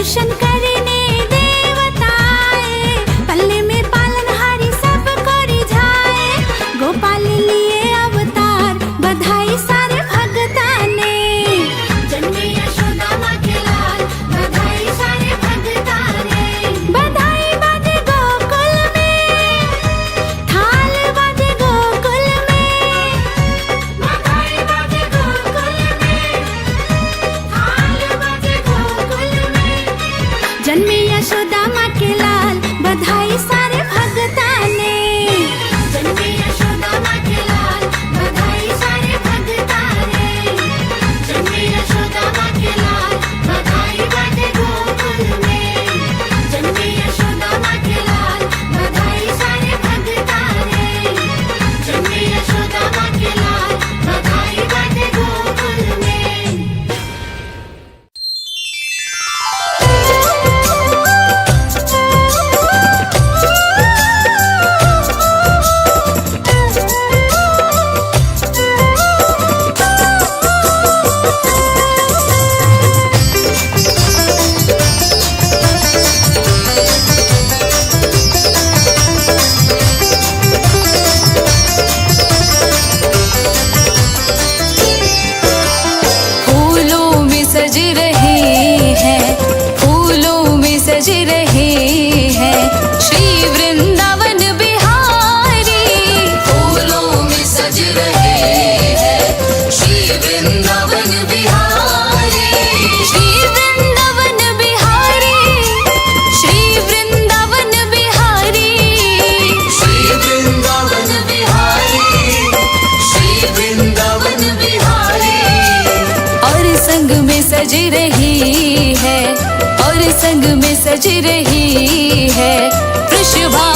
दर्शन करने देवताए, पल्ले में पालनहारी सब को रिझाए, गोपाल लिए अवतार बधाई सारे भगता ने। जन्मे यशोदा माँ के लाल बधाई सारे भगता ने। बधाई बाजे गोकुल में, थाल बाजे गोकुल में, बधाई बाजे गोकुल में, थाल बाजे गोकुल में। जन्मे यशोदा माँ के लाल बधाई सारे भगता ने। जन्मे यशोदा माँ के लाल बधाई सारे भगता ने। जन्मे यशोदा माँ के लाल बधाई बाजे गोकुल में। जन्मे यशोदा माँ के लाल बधाई सारे भगता ने। जन्मे यशोदा माँ के लाल बधाई बाजे गोकुल में। फूलों में सज रहे हैं, फूलों में सज रहे हैं श्री वृंदावन बिहारी। फूलों में सज रहे हैं श्री वृंदावन बिहारी। श्री वृंदावन बिहारी, श्री वृंदावन बिहारी, श्री वृंदावन बिहारी, श्री वृंदावन बिहारी। और संग में सज रही है, और संग में सज रही है वृषभा